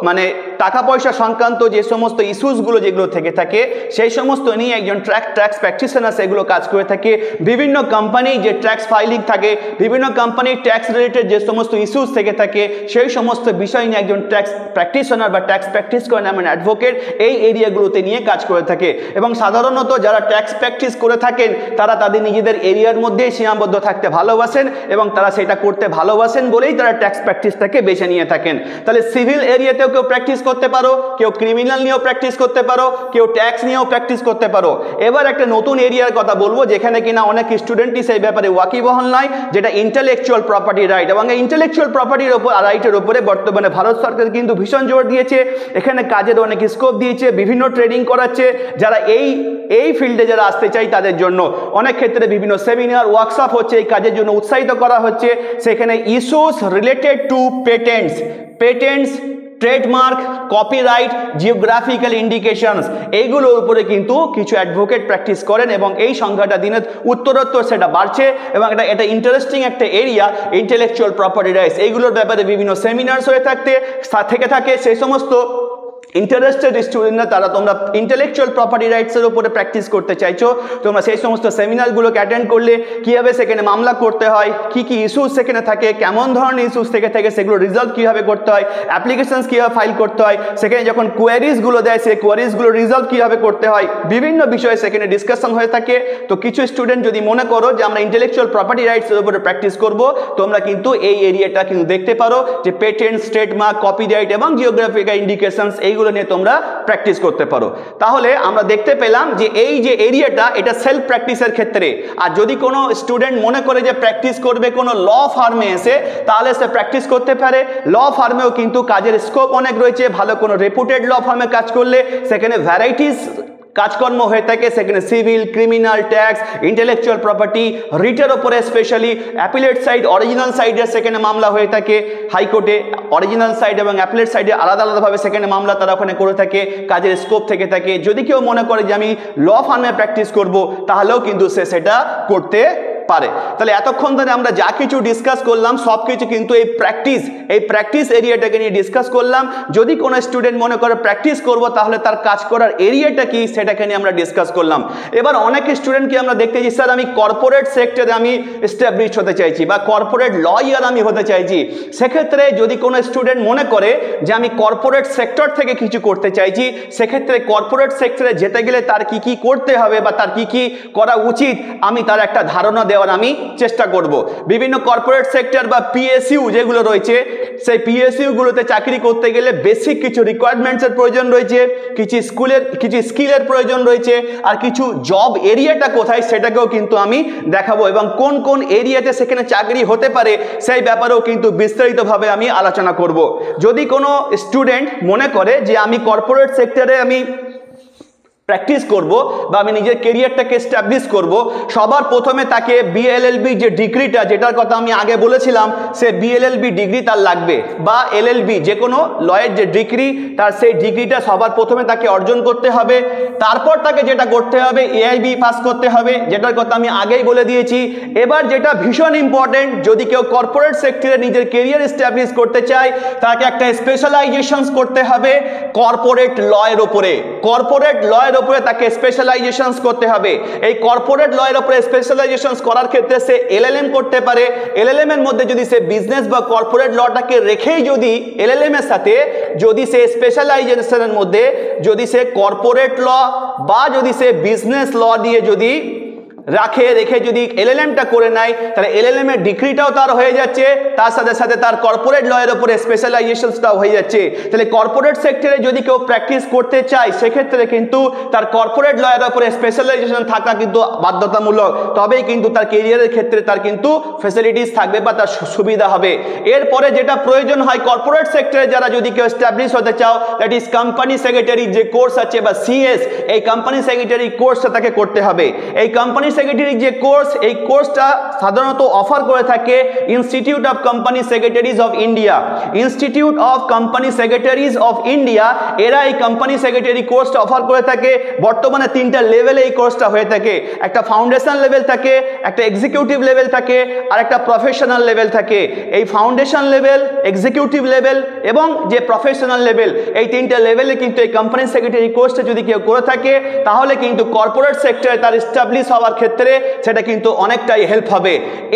মানে টাকা পয়সা সংক্রান্ত যে সমস্ত ইস্যুসগুলো যেগুলো থেকে থাকে, সেই সমস্ত নিয়ে একজন ট্যাক্স প্র্যাকটিশনার সেগুলো কাজ করে থাকে। বিভিন্ন কোম্পানি যে ট্যাক্স ফাইলিং থাকে, বিভিন্ন কোম্পানির ট্যাক্স রিলেটেড যে সমস্ত ইস্যুস থেকে থাকে, সেই সমস্ত বিষয় নিয়ে একজন ট্যাক্স প্র্যাকটিশনার বা ট্যাক্স প্র্যাকটিস করেন এমন অ্যাডভোকেট এই এরিয়াগুলোতে নিয়ে কাজ করে থাকে। এবং সাধারণত যারা ট্যাক্স প্র্যাকটিস করে থাকেন তারা তাদের নিজেদের এরিয়ার মধ্যেই সীমাবদ্ধ থাকতে ভালোবাসেন, এবং তারা সেটা করতে ভালোবাসেন বলেই তারা ট্যাক্স প্র্যাকটিসটাকে বেছে নিয়ে থাকেন। তাহলে সিভিল এরিয়াতেও কেউ প্র্যাকটিস করতে পারো, কেউ ক্রিমিনাল নিয়েও প্র্যাকটিস করতে পারো, কেউ ট্যাক্স নিয়েও প্র্যাকটিস করতে পারো। এবার একটা নতুন এরিয়ার কথা বলবো যেখানে কিনা অনেক স্টুডেন্টই সেই ব্যাপারে ওয়াকিবহাল নয়, যেটা ইন্টেলেকচুয়াল প্রপার্টি রাইট। এবং এই ইন্টেলেকচুয়াল প্রপার্টির রাইটের উপরে বর্তমানে ভারত সরকার কিন্তু ভীষণ জোর দিয়েছে, এখানে কাজের অনেক স্কোপ দিয়েছে, বিভিন্ন ট্রেনিং করাচ্ছে। যারা এই ফিল্ডে যারা আসতে চাই তাদের জন্য অনেক ক্ষেত্রে বিভিন্ন সেমিনার, ওয়ার্কশপ হচ্ছে, এই কাজের জন্য উৎসাহিত করা হচ্ছে। সেখানে issues related to patents, trademark, copyright, geographical indications, এইগুলোর উপরে কিন্তু কিছু অ্যাডভোকেট প্র্যাকটিস করেন, এবং এই সংখ্যাটা দিনে উত্তরোত্তর সেটা বাড়ছে। এবং এটা ইন্টারেস্টিং একটা এরিয়া, ইন্টেলেকচুয়াল প্রপার্টি রাইটস, এইগুলোর ব্যাপারে বিভিন্ন সেমিনার্স হয়ে থাকে। সেই সমস্ত ইন্টারেস্টেড স্টুডেন্টরা, তারা তোমরা ইন্টেলেকচুয়াল প্রপার্টি রাইটসের উপরে প্র্যাকটিস করতে চাইছো, তোমরা সেই সমস্ত সেমিনারগুলোকে অ্যাটেন্ড করলে কীভাবে সেখানে মামলা করতে হয়, কি কি ইস্যুস সেখানে থাকে, কেমন ধরনের ইস্যুস থেকে থাকে, সেগুলো রিজলভ কীভাবে করতে হয়, অ্যাপ্লিকেশনস কীভাবে ফাইল করতে হয়, সেখানে যখন কোয়ারিজগুলো দেয় সেই কোয়ারিজগুলো রিজলভ কীভাবে করতে হয়, বিভিন্ন বিষয়ে সেখানে ডিসকাশন হয়ে থাকে। তো কিছু স্টুডেন্ট যদি মনে করো যে আমরা ইন্টেলেকচুয়াল প্রপার্টি রাইটসের উপরে প্র্যাকটিস করব, তোমরা কিন্তু এই এরিয়াটা কিন্তু দেখতে পারো যে পেটেন্টস, ট্রেডমার্ক, কপিরাইট এবং জিওগ্রাফিক্যাল ইন্ডিকেশনস এইগুলো নিয়ে তোমরা প্র্যাকটিস করতে পারো। তাহলে আমরা দেখতে পেলাম যে এই যে এরিয়াটা, এটা সেলফ প্র্যাকটিসের ক্ষেত্রে। আর যদি কোনো স্টুডেন্ট মনে করে যে প্র্যাকটিস করবে কোনো ল ফার্মে এসে, তাহলে সে প্র্যাকটিস করতে পারে। ল ফার্মেও কিন্তু কাজের স্কোপ অনেক রয়েছে। ভালো কোনো রেপুটেড ল ফার্মে কাজ করলে সেখানে ভ্যারাইটিস কাজকর্ম হয়ে থাকে, সেখানে civil, criminal, tax, intellectual property, রিটের ওপরে স্পেশালি অ্যাপিলেট সাইড, অরিজিনাল সাইডে সেখানে মামলা হয়ে থাকে। হাইকোর্টে অরিজিনাল সাইড এবং অ্যাপিলেট সাইডে আলাদা আলাদাভাবে সেখানে মামলা তারা ওখানে করে থাকে, কাজের স্কোপ থেকে থাকে। যদি কেউ মনে করে যে আমি ল ফার্মে প্র্যাকটিস করব, তাহলেও কিন্তু সে সেটা করতে পারে। তাহলে এতক্ষণ ধরে আমরা যা কিছু ডিসকাস করলাম সব কিছু কিন্তু এই প্র্যাকটিস এরিয়াটাকে নিয়ে ডিসকাস করলাম। যদি কোনো স্টুডেন্ট মনে করে প্র্যাকটিস করব, তাহলে তার কাজ করার এরিয়াটা কি সেটাকে নিয়ে আমরা ডিসকাস করলাম। এবার অনেক স্টুডেন্টকে আমরা দেখতে চাই, স্যার আমি কর্পোরেট সেক্টরে আমি এস্টাবলিশ হতে চাইছি বা কর্পোরেট লয়ার আমি হতে চাইছি। সেক্ষেত্রে যদি কোনো স্টুডেন্ট মনে করে যে আমি কর্পোরেট সেক্টর থেকে কিছু করতে চাইছি, সেক্ষেত্রে কর্পোরেট সেক্টরে যেতে গেলে তার কি কি করতে হবে বা তার কি কি করা উচিত, আমি তার একটা ধারণা দেওয়ার আমি চেষ্টা করব। বিভিন্ন কর্পোরেট সেক্টর বা পিএসইউ যেগুলো রয়েছে, সেই পিএসইউগুলোতে চাকরি করতে গেলে বেসিক কিছু রিকোয়ারমেন্টসের প্রয়োজন রয়েছে, কিছু স্কিলের প্রয়োজন রয়েছে, আর কিছু জব এরিয়াটা কোথায় সেটাকেও কিন্তু আমি দেখাবো, এবং কোন কোন এরিয়াতে সেখানে চাকরি হতে পারে সেই ব্যাপারেও কিন্তু বিস্তারিতভাবে আমি আলোচনা করব। যদি কোনো স্টুডেন্ট মনে করে যে আমি কর্পোরেট সেক্টরে আমি প্র্যাকটিস করব বা আমি নিজের কেরিয়ারটাকে এস্টাবলিশ করব, সবার প্রথমে তাকে বিএলএলবি যে ডিগ্রিটা, যেটার কথা আমি আগে বলেছিলাম, সে বিএলএলবি ডিগ্রি তার লাগবে, বা এলএলবি যে কোনো লয়ের যে ডিগ্রি, তার সেই ডিগ্রিটা সবার প্রথমে তাকে অর্জন করতে হবে। তারপর তাকে যেটা করতে হবে, এআইবি পাস করতে হবে, যেটার কথা আমি আগেই বলে দিয়েছি। এবার যেটা ভীষণ ইম্পর্টেন্ট, যদি কেউ কর্পোরেট সেক্টরে নিজের কেরিয়ার এস্টাবলিশ করতে চায়, তাকে একটা স্পেশালাইজেশনস করতে হবে কর্পোরেট লয়ের ওপরে। কর্পোরেট লয়ের উপরে তাকে স্পেশালাইজেশনস করতে হবে। এই কর্পোরেট লয়ের উপরে স্পেশালাইজেশনস করার ক্ষেত্রে সে এলএলএম করতে পারে। এলএলএম এর মধ্যে যদি সে বিজনেস বা কর্পোরেট লটাকে রেখেই যদি এলএলএম এর সাথে যদি সে স্পেশালাইজেশনের মধ্যে যদি সে কর্পোরেট ল বা যদি সে বিজনেস ল দিয়ে যদি রেখে যদি এলএলএমটা করে নেয়, তাহলে এলএলএম এর ডিগ্রিটাও তার হয়ে যাচ্ছে, তার সাথে সাথে তার কর্পোরেট লয়ের উপরে স্পেশালাইজেশনসটাও হয়ে যাচ্ছে। তাহলে কর্পোরেট সেক্টরে যদি কেউ প্র্যাকটিস করতে চায়, সেক্ষেত্রে কিন্তু তার কর্পোরেট লয়ের উপরে স্পেশালাইজেশন থাকা কিন্তু বাধ্যতামূলক, তবেই কিন্তু তার কেরিয়ারের ক্ষেত্রে তার কিন্তু ফ্যাসিলিটিস থাকবে বা তার সুবিধা হবে। এরপরে যেটা প্রয়োজন হয় কর্পোরেট সেক্টরে যারা যদি কেউ এস্টাবলিশ হতে চাও, দ্যাট ইজ কোম্পানি সেক্রেটারি যে কোর্স আছে বা সিএস, এই কোম্পানি সেক্রেটারি কোর্সটা তাকে করতে হবে। এই কোম্পানি সেক্রেটারি যে কোর্স, এই কোর্সটা সাধারণত অফার করে থাকে institute of company secretaries of India. Institute of company secretaries of India এরা এই কোম্পানি সেক্রেটারি কোর্সটা অফার করে থাকে। বর্তমানে 3টা লেভেলে এই কোর্সটা হয়ে থাকে, একটা ফাউন্ডেশন লেভেল থাকে, একটা এক্সিকিউটিভ লেভেল থাকে, আর একটা প্রফেশনাল লেভেল থাকে। এই ফাউন্ডেশন লেভেল, এক্সিকিউটিভ লেভেল এবং যে প্রফেশনাল লেভেল, এই 3টা লেভেলে কিন্তু এই কোম্পানি সেক্রেটারি কোর্সটা যদি কেউ করে থাকে, তাহলে কিন্তু কর্পোরেট সেক্টরে তার এস্টাবলিশ হওয়ার ক্ষেত্রে সেটা কিন্তু অনেকটাই হেল্প হবে।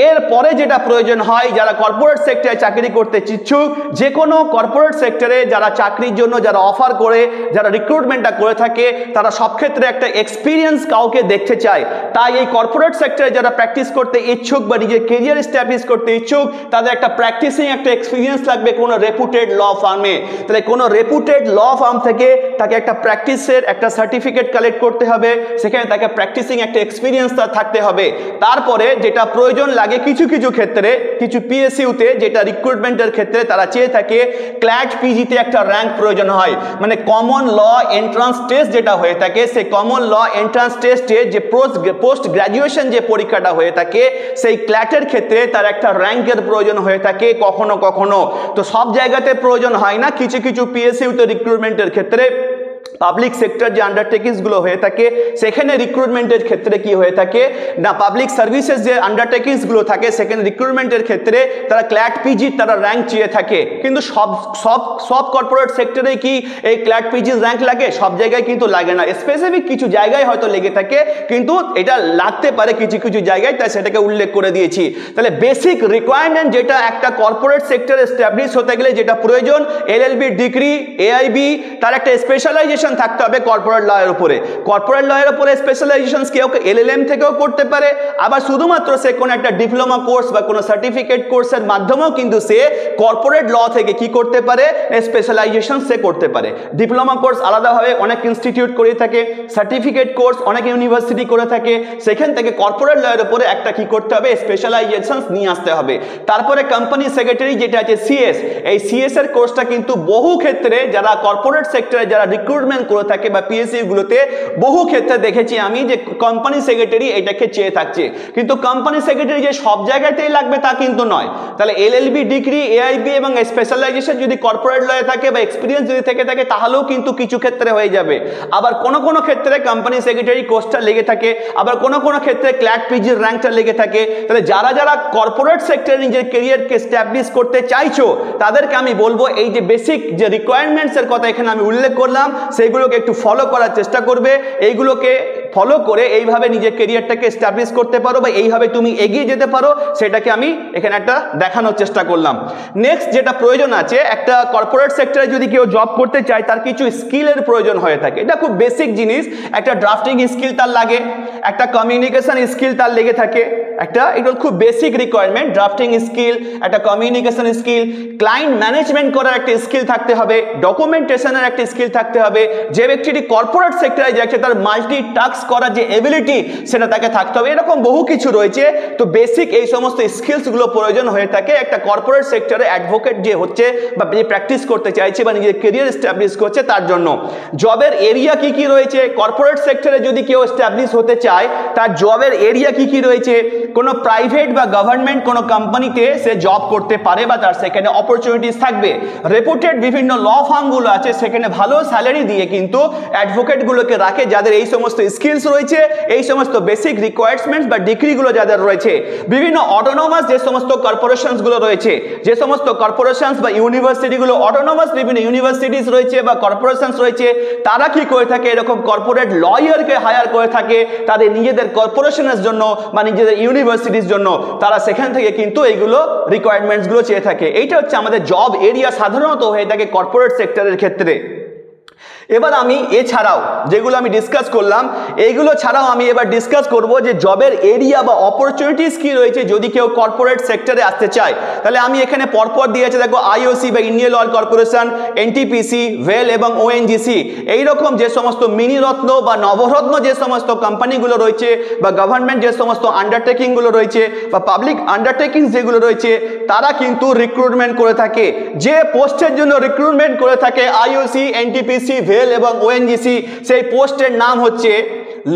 এরপরে যেটা প্রয়োজন হয়, যারা কর্পোরেট সেক্টরে চাকরি করতে ইচ্ছুক, যে কোনো কর্পোরেট সেক্টরে যারা চাকরির জন্য যারা অফার করে, যারা রিক্রুটমেন্টটা করে থাকে, তারা সব ক্ষেত্রে একটা এক্সপিরিয়েন্স কাউকে দেখতে চায়। তাই এই কর্পোরেট সেক্টরে যারা প্র্যাকটিস করতে ইচ্ছুক বা নিজের কেরিয়ার এস্টাবলিশ করতে ইচ্ছুক, তাদের একটা প্র্যাকটিসিং একটা এক্সপিরিয়েন্স লাগবে কোনো রেপুটেড ল ফার্মে। তাহলে কোনো রেপুটেড ল ফার্ম থেকে তাকে একটা প্র্যাকটিসের একটা সার্টিফিকেট কালেক্ট করতে হবে, সেখানে তাকে প্র্যাকটিসিং একটা এক্সপিরিয়েন্স তার থাকতে হবে। তারপরে যেটা প্রয়োজন লাগে কিছু কিছু ক্ষেত্রে, কিছু পিএসইউতে যেটা রিক্রুটমেন্টের ক্ষেত্রে তারা চেয়ে থাকে, ক্ল্যাট পিজিতে একটা র্যাঙ্ক প্রয়োজন হয়, মানে কমন ল এন্ট্রান্স টেস্ট যেটা হয়ে থাকে, সেই কমন ল এন্ট্রান্স টেস্টে যে পোস্ট গ্র্যাজুয়েশন যে পরীক্ষাটা হয়ে থাকে, সেই ক্ল্যাটের ক্ষেত্রে তার একটা র্যাঙ্কের প্রয়োজন হয়ে থাকে কখনো কখনো। তো সব জায়গাতে প্রয়োজন হয় না, কিছু কিছু পিএসইউতে রিক্রুটমেন্টের ক্ষেত্রে পাবলিক সেক্টর যে আন্ডারটেকিংসগুলো হয়ে থাকে, সেখানে রিক্রুটমেন্টের ক্ষেত্রে কি হয়ে থাকে না, পাবলিক সার্ভিসেস যে আন্ডারটেকিংসগুলো থাকে, সেখানে রিক্রুটমেন্টের ক্ষেত্রে তারা ক্ল্যাট পিজি তারা র্যাঙ্ক চেয়ে থাকে। কিন্তু সব কর্পোরেট সেক্টরে কি এই ক্ল্যাট পিজি র্যাঙ্ক লাগে? সব জায়গায় কিন্তু লাগে না, স্পেসিফিক কিছু জায়গায় হয়তো লেগে থাকে, কিন্তু এটা লাগতে পারে কিছু কিছু জায়গায়, তাই সেটাকে উল্লেখ করে দিয়েছি। তাহলে বেসিক রিকোয়ারমেন্ট যেটা একটা কর্পোরেট সেক্টরে এস্টাবলিশ হতে গেলে যেটা প্রয়োজন, এলএলবি ডিগ্রি, এআইবি, তার একটা স্পেশালাইজেশন থাকতে হবে কর্পোরেট লয়ের উপরে। কর্পোরেট লয়ের উপরে স্পেশালাইজেশন কেউ এলএলএম থেকেও করতে পারে, আবার শুধুমাত্র সে কোনো একটা ডিপ্লোমা কোর্স বা কোনো সার্টিফিকেট কোর্সের মাধ্যমেও কিন্তু সে কর্পোরেট ল থেকে কি করতে পারে, স্পেশালাইজেশন সে করতে পারে। ডিপ্লোমা কোর্স আলাদাভাবে অনেক ইনস্টিটিউট করে থাকে, সার্টিফিকেট কোর্স অনেক ইউনিভার্সিটি করে থাকে, সেখান থেকে কর্পোরেট লয়ের উপরে একটা কি করতে হবে, স্পেশালাইজেশন নিয়ে আসতে হবে। তারপরে কোম্পানি সেক্রেটারি যেটা আছে সিএস, এই সিএস এর কোর্সটা কিন্তু বহু ক্ষেত্রে যারা কর্পোরেট সেক্টরে যারা রিক্রুটমেন্ট করে থাকে বা পিএসইউ গুলোতে বহু ক্ষেত্রে দেখেছি আমি যে কোম্পানি সেক্রেটারি এটাকে চেয়ে থাকছে, কিন্তু কোম্পানি সেক্রেটারি যে সব জায়গাতেই লাগবে তা কিন্তু নয়। তাহলে এলএলবি ডিগ্রি, এআইবি এবং স্পেশালাইজেশন যদি কর্পোরেট লয়ে থাকে বা এক্সপিরিয়েন্স যদি থেকে থাকে, তাহলেও কিন্তু কিছু ক্ষেত্রে হয়ে যাবে। আবার কোনো ক্ষেত্রে কোম্পানি সেক্রেটারি কোর্সটা লেগে থাকে, আবার কোনো ক্ষেত্রে ক্ল্যাট পিজির র্যাঙ্কটা লেগে থাকে। তাহলে যারা কর্পোরেট সেক্টরে নিজের ক্যারিয়ারকে এস্টাবলিশ করতে চাইছো, তাদেরকে আমি বলবো এই যে বেসিক যে রিকোয়ারমেন্টস এর কথা এখানে আমি উল্লেখ করলাম, সেইগুলোকে একটু ফলো করার চেষ্টা করবে। এইগুলোকে ফলো করে এইভাবে নিজের কেরিয়ারটাকে এস্টাবলিশ করতে পারো বা এইভাবে তুমি এগিয়ে যেতে পারো, সেটাকে আমি এখানে একটা দেখানোর চেষ্টা করলাম। নেক্সট যেটা প্রয়োজন আছে, একটা কর্পোরেট সেক্টরে যদি কেউ জব করতে চায় তার কিছু স্কিলের প্রয়োজন হয়ে থাকে। এটা খুব বেসিক জিনিস, একটা ড্রাফটিং স্কিল তার লাগে, একটা কমিউনিকেশন স্কিল তার লেগে থাকে, এটা খুব বেসিক রিকোয়ারমেন্ট, ড্রাফটিং স্কিল, একটা কমিউনিকেশন স্কিল, ক্লায়েন্ট ম্যানেজমেন্ট করার একটা স্কিল থাকতে হবে, ডকুমেন্টেশনের একটা স্কিল থাকতে হবে। যে ব্যক্তিটি কর্পোরেট সেক্টরে যাচ্ছে তার মাল্টি টাস্ক করার যে এবিলিটি সেটা তাকে থাকতে হবে। এরকম বহু কিছু রয়েছে। তো বেসিক এই সমস্ত স্কিলসগুলো প্রয়োজন হয়ে থাকে একটা কর্পোরেট সেক্টরে অ্যাডভোকেট যে হচ্ছে বা যে প্র্যাকটিস করতে চাইছে বা নিজের কেরিয়ার এস্টাবলিশ করছে তার জন্য। জবের এরিয়া কি কি রয়েছে, কর্পোরেট সেক্টরে যদি কেউ এস্টাবলিশ হতে চায় তার জবের এরিয়া কি কি রয়েছে, কোনো প্রাইভেট বা গভর্নমেন্ট কোনো কোম্পানিতে সে জব করতে পারে বা তার সেখানে অপরচুনিটিস থাকবে। রেপুটেড বিভিন্ন ল ফার্মগুলো আছে, সেখানে ভালো স্যালারি দিয়ে কিন্তু অ্যাডভোকেটগুলোকে রাখে যাদের এই সমস্ত স্কিলস রয়েছে, এই সমস্ত বেসিক রিকোয়ারমেন্টস বা ডিগ্রিগুলো যাদের রয়েছে। বিভিন্ন অটোনোমাস যে সমস্ত কর্পোরেশনসগুলো রয়েছে, যে সমস্ত কর্পোরেশনস বা ইউনিভার্সিটিগুলো অটোনোমাস বিভিন্ন ইউনিভার্সিটিস রয়েছে বা কর্পোরেশনস রয়েছে, তারা কি করে থাকে, এরকম কর্পোরেট লয়ারকে হায়ার করে থাকে তাদের নিজেদের কর্পোরেশনের জন্য বা নিজেদের ইউনিভার্সিটির জন্য। তারা সেখান থেকে কিন্তু এইগুলো রিকোয়ারমেন্টসগুলো চেয়ে থাকে। এইটা হচ্ছে আমাদের জব এরিয়া সাধারণত হয়ে থাকে কর্পোরেট সেক্টরের ক্ষেত্রে। এবার আমি এছাড়াও যেগুলো আমি ডিসকাস করলাম, এইগুলো ছাড়াও আমি এবার ডিসকাস করব যে জবের এরিয়া বা অপরচুনিটিস কি রয়েছে যদি কেউ কর্পোরেট সেক্টরে আসতে চায়। তাহলে আমি এখানে পরপর দিয়েছি, দেখো আইওসি বা ইন্ডিয়ান অয়েল কর্পোরেশন, এনটিপিসি, ভেল এবং ওএনজিসি, এইরকম যে সমস্ত মিনিরত্ন বা নবরত্ন যে সমস্ত কোম্পানিগুলো রয়েছে বা গভর্নমেন্ট যে সমস্ত আন্ডারটেকিংগুলো রয়েছে বা পাবলিক আন্ডারটেকিং যেগুলো রয়েছে, তারা কিন্তু রিক্রুটমেন্ট করে থাকে। যে পোস্টের জন্য রিক্রুটমেন্ট করে থাকে আইওসি, এনটিপিসি, ভেল এবং ওএনজিসি, সেই পোস্টের নাম হচ্ছে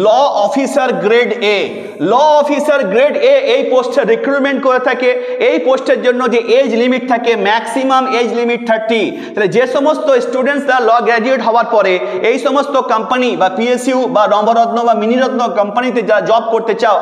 law officer grade A. Law officer grade A এই পোস্টে রিক্রুটমেন্ট করে থাকে। এই পোস্টের জন্য যে এজ লিমিট থাকে, ম্যাক্সিমাম এজ লিমিট 30। তাহলে যে সমস্ত স্টুডেন্টসরা ল গ্র্যাজুয়েট হওয়ার পরে এই সমস্ত কোম্পানি বা পিএসইউ বা নবরত্ন বা মিনিরত্ন কোম্পানিতে যারা জব করতে চাও,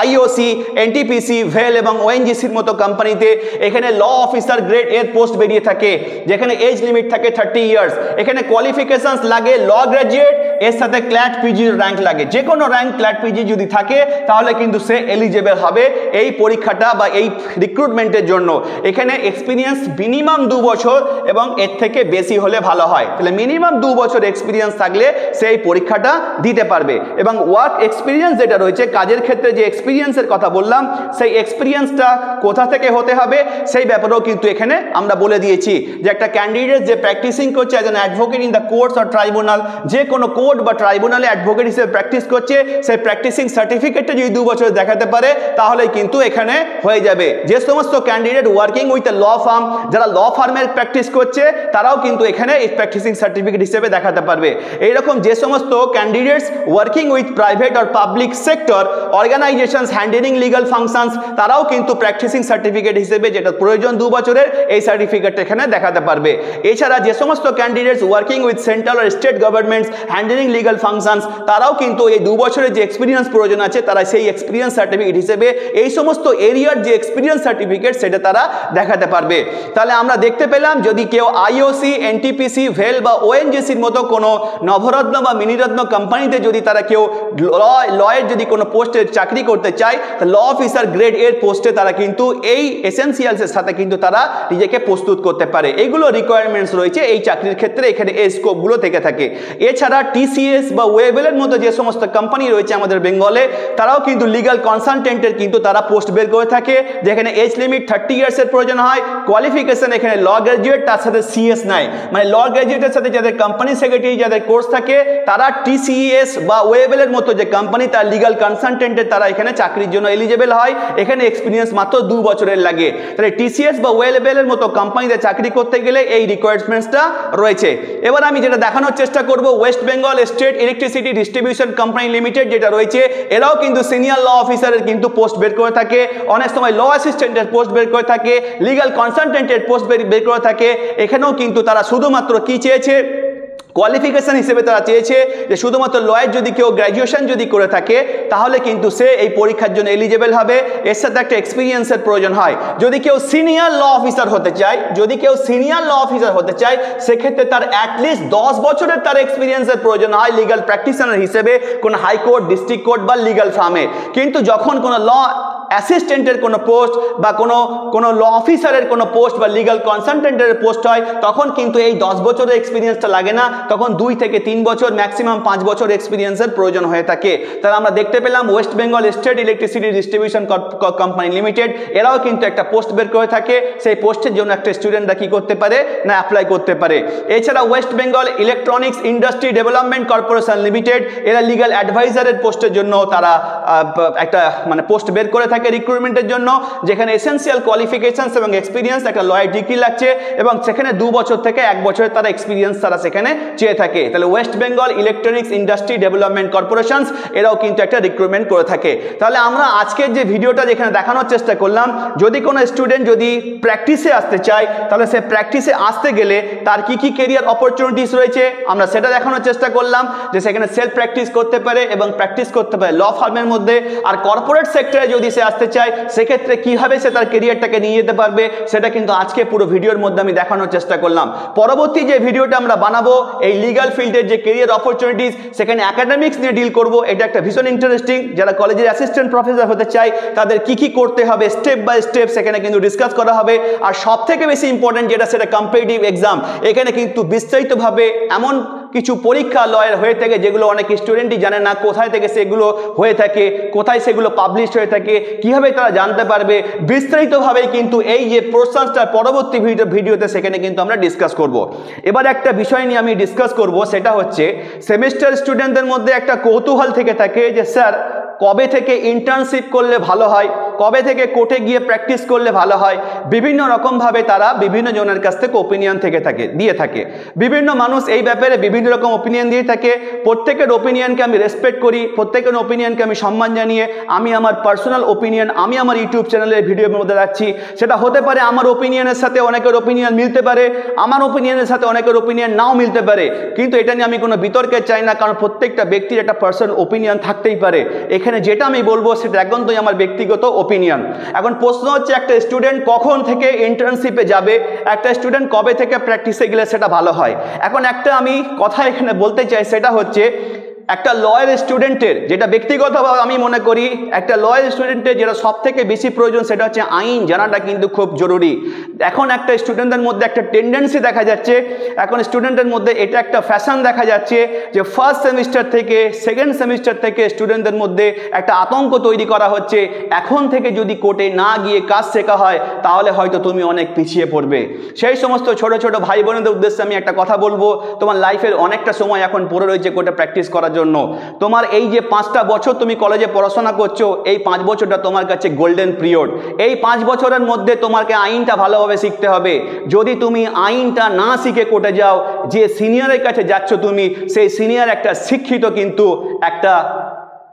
আইওসি, এনটিপিসি, ভেল এবং ওএনজিসির মতো কোম্পানিতে, এখানে ল অফিসার গ্রেড এর পোস্ট বেরিয়ে থাকে, যেখানে এজ লিমিট থাকে 30 ইয়ার্স। এখানে কোয়ালিফিকেশনস লাগে ল গ্র্যাজুয়েট, এর সাথে ক্ল্যাট পিজির র্যাঙ্ক লাগে। যে কোনো র্যাঙ্ক ক্ল্যাট পিজি যদি থাকে তাহলে কিন্তু সে এলিজেবল হবে এই পরীক্ষাটা বা এই রিক্রুটমেন্টের জন্য। এখানে এক্সপিরিয়েন্স মিনিমাম 2 বছর এবং এর থেকে বেশি হলে ভালো হয়। তাহলে মিনিমাম 2 বছর এক্সপিরিয়েন্স থাকলে সেই পরীক্ষাটা দিতে পারবে। এবং ওয়ার্ক এক্সপিরিয়েন্স যেটা রয়েছে, কাজের ক্ষেত্রে যে এক্সপিরিয়েন্সের কথা বললাম, সেই এক্সপিরিয়েন্সটা কোথা থেকে হতে হবে সেই ব্যাপারেও কিন্তু এখানে আমরা বলে দিয়েছি যে একটা ক্যান্ডিডেট যে প্র্যাকটিসিং করছে as an advocate in the courts or tribunal, যে কোনো কোর্ট বা ট্রাইব্যুনালে অ্যাডভোকেট হিসেবে প্র্যাকটিস করছে, সেই প্র্যাকটিসিং সার্টিফিকেটটা যদি 2 বছর দেখাতে পারে তাহলে কিন্তু এখানে হয়ে যাবে। যে সমস্ত candidate working with a law firm, যারা ল ফার্মের প্র্যাকটিস করছে, তারাও কিন্তু এখানে এই প্র্যাকটিসিং সার্টিফিকেট হিসেবে দেখাতে পারবে। এইরকম যে সমস্ত ক্যান্ডিডেটস ওয়ার্কিং উইথ প্রাইভেট আর public sector organisations handling legal functions, তারাও কিন্তু প্র্যাকটিসিং সার্টিফিকেট হিসেবে যেটা প্রয়োজন 2 বছরের, এই সার্টিফিকেট এখানে দেখাতে পারবে। এছাড়া যে সমস্ত ক্যান্ডিডেটস ওয়ার্কিং উইথ সেন্ট্রাল আর state governments handling legal functions, তারাও কিন্তু এই 2 বছরের যে এক্সপিরিয়েন্স প্রয়োজন আছে তারা সেই এক্সপিরিয়েন্স সার্টিফিকেট হিসেবে এই সমস্ত এরিয়ার যে এক্সপিরিয়েন্স সার্টিফিকেট সেটা তারা দেখাতে পারবে। তাহলে আমরা দেখতে পেলাম যদি কেউ আইওসি, এনটিপিসি, ভেল বা ওএনজিসির মতো কোনো নবরত্ন বা মিনিরত্ন কোম্পানিতে যদি তারা কেউ লয়ের যদি কোনো পোস্টে চাকরি করতে চায়, ল অফিসার গ্রেড এর পোস্টে তারা কিন্তু এই এসেনশিয়ালসের সাথে কিন্তু তারা নিজেকে প্রস্তুত করতে পারে। এইগুলো রিকোয়ারমেন্টস রয়েছে এই চাকরির ক্ষেত্রে, এখানে এই স্কোপগুলো থেকে থাকে। এছাড়া টিসিএস বা ওয়েবেলের মতো যে সমস্ত কোম্পানি রয়েছে আমাদের বেঙ্গলে, তারাও কিন্তু লিগাল কনসালটেন্টের কিন্তু তারা পোস্ট বের করে থাকে, যেখানে এজ লিমিট 30 ইয়ার্সের প্রয়োজন হয়। কোয়ালিফিকেশন এখানে ল গ্র্যাজুয়েট, তার সাথে সিএস নাই, মানে ল গ্র্যাজুয়েটের সাথে যাদের কোম্পানি সেক্রেটারি যাদের কোর্স থাকে, তারা টিসিএস বা ওয়েবেলের মতো যে কোম্পানি তার লিগাল কনসালটেন্টের তারা এখানে চাকরির জন্য এলিজেবল হয়। এখানে এক্সপিরিয়েন্স মাত্র 2 বছরের লাগে। তাহলে টিসিএস বা ওয়েবেলের মতো কোম্পানিতে চাকরি করতে গেলে এই রিকোয়ারমেন্টসটা রয়েছে। এবার আমি যেটা দেখানোর চেষ্টা করব, West Bengal state electricity distribution company limited যেটা রয়েছে, এরাও কিন্তু সিনিয়র ল অফিসারের কিন্তু পোস্ট বের করে থাকে, অনেক সময় ল অ্যাসিস্ট্যান্টের পোস্ট বের করে থাকে, লিগাল কনসালটেন্টের পোস্ট বের করে থাকে। এখানেও কিন্তু তারা শুধুমাত্র কি চেয়েছে, কোয়ালিফিকেশন হিসেবে তারা চেয়েছে যে শুধুমাত্র লয়ের যদি কেউ গ্র্যাজুয়েশন যদি করে থাকে তাহলে কিন্তু সে এই পরীক্ষার জন্য এলিজিবল হবে, এর সাথে একটা এক্সপিরিয়েন্সের প্রয়োজন হয়। যদি কেউ সিনিয়র ল অফিসার হতে চায়, সেক্ষেত্রে তার অ্যাটলিস্ট 10 বছরের তার এক্সপিরিয়েন্সের প্রয়োজন হয় লিগাল প্র্যাকটিশনার হিসেবে কোনো হাইকোর্ট, ডিস্ট্রিক্ট কোর্ট বা লিগাল ফার্মে। কিন্তু যখন কোনো ল অ্যাসিস্ট্যান্টের কোনো পোস্ট বা কোনো ল অফিসারের কোনো পোস্ট বা লিগাল কনসালটেন্টের পোস্ট হয়, তখন কিন্তু এই 10 বছরের এক্সপিরিয়েন্সটা লাগে না, তখন 2 থেকে 3 বছর, ম্যাক্সিমাম 5 বছর এক্সপিরিয়েন্সের প্রয়োজন হয়ে থাকে। তাহলে আমরা দেখতে পেলাম West Bengal state electricity distribution company limited এরাও কিন্তু একটা পোস্ট বের করে থাকে, সেই পোস্টের জন্য একটা স্টুডেন্টরা কি করতে পারে না অ্যাপ্লাই করতে পারে। এছাড়া West Bengal electronics industry development corporation limited এরা লিগাল অ্যাডভাইজারের পোস্টের জন্য তারা একটা মানে পোস্ট বের করে থাকে রিক্রুটমেন্টের জন্য, যেখানে এসেনশিয়াল কোয়ালিফিকেশনস এবং এক্সপিরিয়েন্স একটা লয়ার ডিগ্রি লাগছে এবং সেখানে 2 বছর থেকে 1 বছরের তারা এক্সপিরিয়েন্স তারা সেখানে চেয়ে থাকে। তাহলে West Bengal electronics industry development corporations এরাও কিন্তু একটা রিক্রুটমেন্ট করে থাকে। তাহলে আমরা আজকের যে ভিডিওটা যেখানে দেখানোর চেষ্টা করলাম, যদি কোনো স্টুডেন্ট যদি প্র্যাকটিসে আসতে চায় তাহলে সে প্র্যাকটিসে আসতে গেলে তার কি কি কেরিয়ার অপরচুনিটিস রয়েছে আমরা সেটা দেখানোর চেষ্টা করলাম, যে সেখানে সেলফ প্র্যাকটিস করতে পারে এবং প্র্যাকটিস করতে পারে ল ফার্মের মধ্যে। আর কর্পোরেট সেক্টরে যদি সে আসতে চায় সেক্ষেত্রে কিভাবে সে তার কেরিয়ারটাকে নিয়ে যেতে পারবে সেটা কিন্তু আজকে পুরো ভিডিওর মধ্যে আমি দেখানোর চেষ্টা করলাম। পরবর্তী যে ভিডিওটা আমরা বানাবো এই লিগাল ফিল্ডের যে কেরিয়ার অপরচুনিটিস, সেখানে একাডেমিক্স নিয়ে ডিল করব। এটা একটা ভীষণ ইন্টারেস্টিং, যারা কলেজের অ্যাসিস্ট্যান্ট প্রফেসর হতে চায় তাদের কি কি করতে হবে স্টেপ বাই স্টেপ সেখানে কিন্তু ডিসকাস করা হবে। আর সব থেকে বেশি ইম্পর্টেন্ট যেটা সেটা কম্পিটিটিভ এক্সাম, এখানে কিন্তু বিস্তারিতভাবে এমন কিছু পরীক্ষা লয়ের হয়ে থাকে যেগুলো অনেক স্টুডেন্টই জানে না, কোথায় থেকে সেগুলো হয়ে থাকে, কোথায় সেগুলো পাবলিশ হয়ে থাকে, কিভাবে তারা জানতে পারবে, বিস্তারিতভাবে কিন্তু এই যে প্রসেসটার পরবর্তী ভিডিওতে সেখানে কিন্তু আমরা ডিসকাস করব। এবার একটা বিষয় নিয়ে আমি ডিসকাস করব, সেটা হচ্ছে সেমিস্টার স্টুডেন্টদের মধ্যে একটা কৌতূহল থেকে থাকে যে স্যার কবে থেকে ইন্টার্নশিপ করলে ভালো হয়, কবে থেকে কোর্টে গিয়ে প্র্যাকটিস করলে ভালো হয়। বিভিন্ন রকমভাবে তারা বিভিন্ন জনের কাছ থেকে ওপিনিয়ন দিয়ে থাকে। বিভিন্ন মানুষ এই ব্যাপারে বিভিন্ন রকম ওপিনিয়ন দিয়ে থাকে। প্রত্যেকের ওপিনিয়নকে আমি রেসপেক্ট করি, প্রত্যেকের ওপিনিয়নকে আমি সম্মান জানিয়ে আমি আমার পার্সোনাল ওপিনিয়ন আমি আমার ইউটিউব চ্যানেলের ভিডিওর মধ্যে রাখছি। সেটা হতে পারে আমার ওপিনিয়নের সাথে অনেকের ওপিনিয়ন মিলতে পারে, আমার ওপিনিয়নের সাথে অনেকের ওপিনিয়ন নাও মিলতে পারে, কিন্তু এটা নিয়ে আমি কোনো বিতর্কে চাই না, কারণ প্রত্যেকটা ব্যক্তির একটা পার্সোনাল ওপিনিয়ন থাকতেই পারে। এখানে যেটা আমি বলবো সেটা একদমই আমার ব্যক্তিগত ওপিনিয়ন। এখন প্রশ্ন হচ্ছে একটা স্টুডেন্ট কখন থেকে ইন্টার্নশিপে যাবে, একটা স্টুডেন্ট কবে থেকে প্র্যাকটিসে গেলে সেটা ভালো হয়। এখন একটা আমি কথা এখানে বলতে চাই, সেটা হচ্ছে একটা লয়ের স্টুডেন্টের যেটা ব্যক্তিগতভাবে আমি মনে করি একটা লয়ের স্টুডেন্টের যেটা সব থেকে বেশি প্রয়োজন সেটা হচ্ছে আইন জানাটা কিন্তু খুব জরুরি। এখন একটা স্টুডেন্টদের মধ্যে একটা টেন্ডেন্সি দেখা যাচ্ছে, এখন স্টুডেন্টের মধ্যে এটা একটা ফ্যাশন দেখা যাচ্ছে যে ফার্স্ট সেমিস্টার থেকে সেকেন্ড সেমিস্টার থেকে স্টুডেন্টদের মধ্যে একটা আতঙ্ক তৈরি করা হচ্ছে, এখন থেকে যদি কোর্টে না গিয়ে কাজ শেখা হয় তাহলে হয়তো তুমি অনেক পিছিয়ে পড়বে। সেই সমস্ত ছোট ছোট ভাই বোনদের উদ্দেশ্যে আমি একটা কথা বলবো, তোমার লাইফের অনেকটা সময় এখন পড়ে রয়েছে কোর্টে প্র্যাকটিস করার জন্য। তোমার এই যে 5টা বছর তুমি কলেজে পড়াশোনা করছো, এই 5 বছরটা তোমার কাছে গোল্ডেন পিরিয়ড। এই 5 বছরের মধ্যে তোমাকে আইনটা ভালোভাবে শিখতে হবে। যদি তুমি আইনটা না শিখে কোর্টে যাও, যে সিনিয়রের কাছে যাচ্ছ তুমি, সেই সিনিয়র একটা শিক্ষিত কিন্তু একটা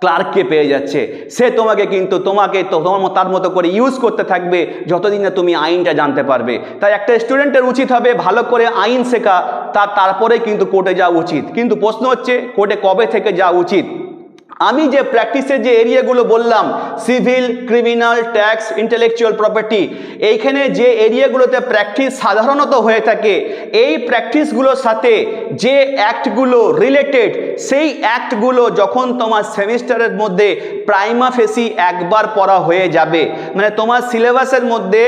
ক্লার্ককে পেয়ে যাচ্ছে, সে তোমাকে কিন্তু তার মতো করে ইউজ করতে থাকবে যতদিন না তুমি আইনটা জানতে পারবে। তাই একটা স্টুডেন্টের উচিত হবে ভালো করে আইন শেখা, তারপরে কিন্তু কোর্টে যাওয়া উচিত। কিন্তু প্রশ্ন হচ্ছে কোর্টে কবে থেকে যাওয়া উচিত। আমি যে প্র্যাকটিসের যে এরিয়াগুলো বললাম, civil, criminal, tax, intellectual property, এইখানে যে এরিয়াগুলোতে প্র্যাকটিস সাধারণত হয়ে থাকে, এই প্র্যাকটিসগুলোর সাথে যে অ্যাক্টগুলো রিলেটেড, সেই অ্যাক্টগুলো যখন তোমার সেমিস্টারের মধ্যে প্রাইমা ফেসি একবার পড়া হয়ে যাবে, মানে তোমার সিলেবাসের মধ্যে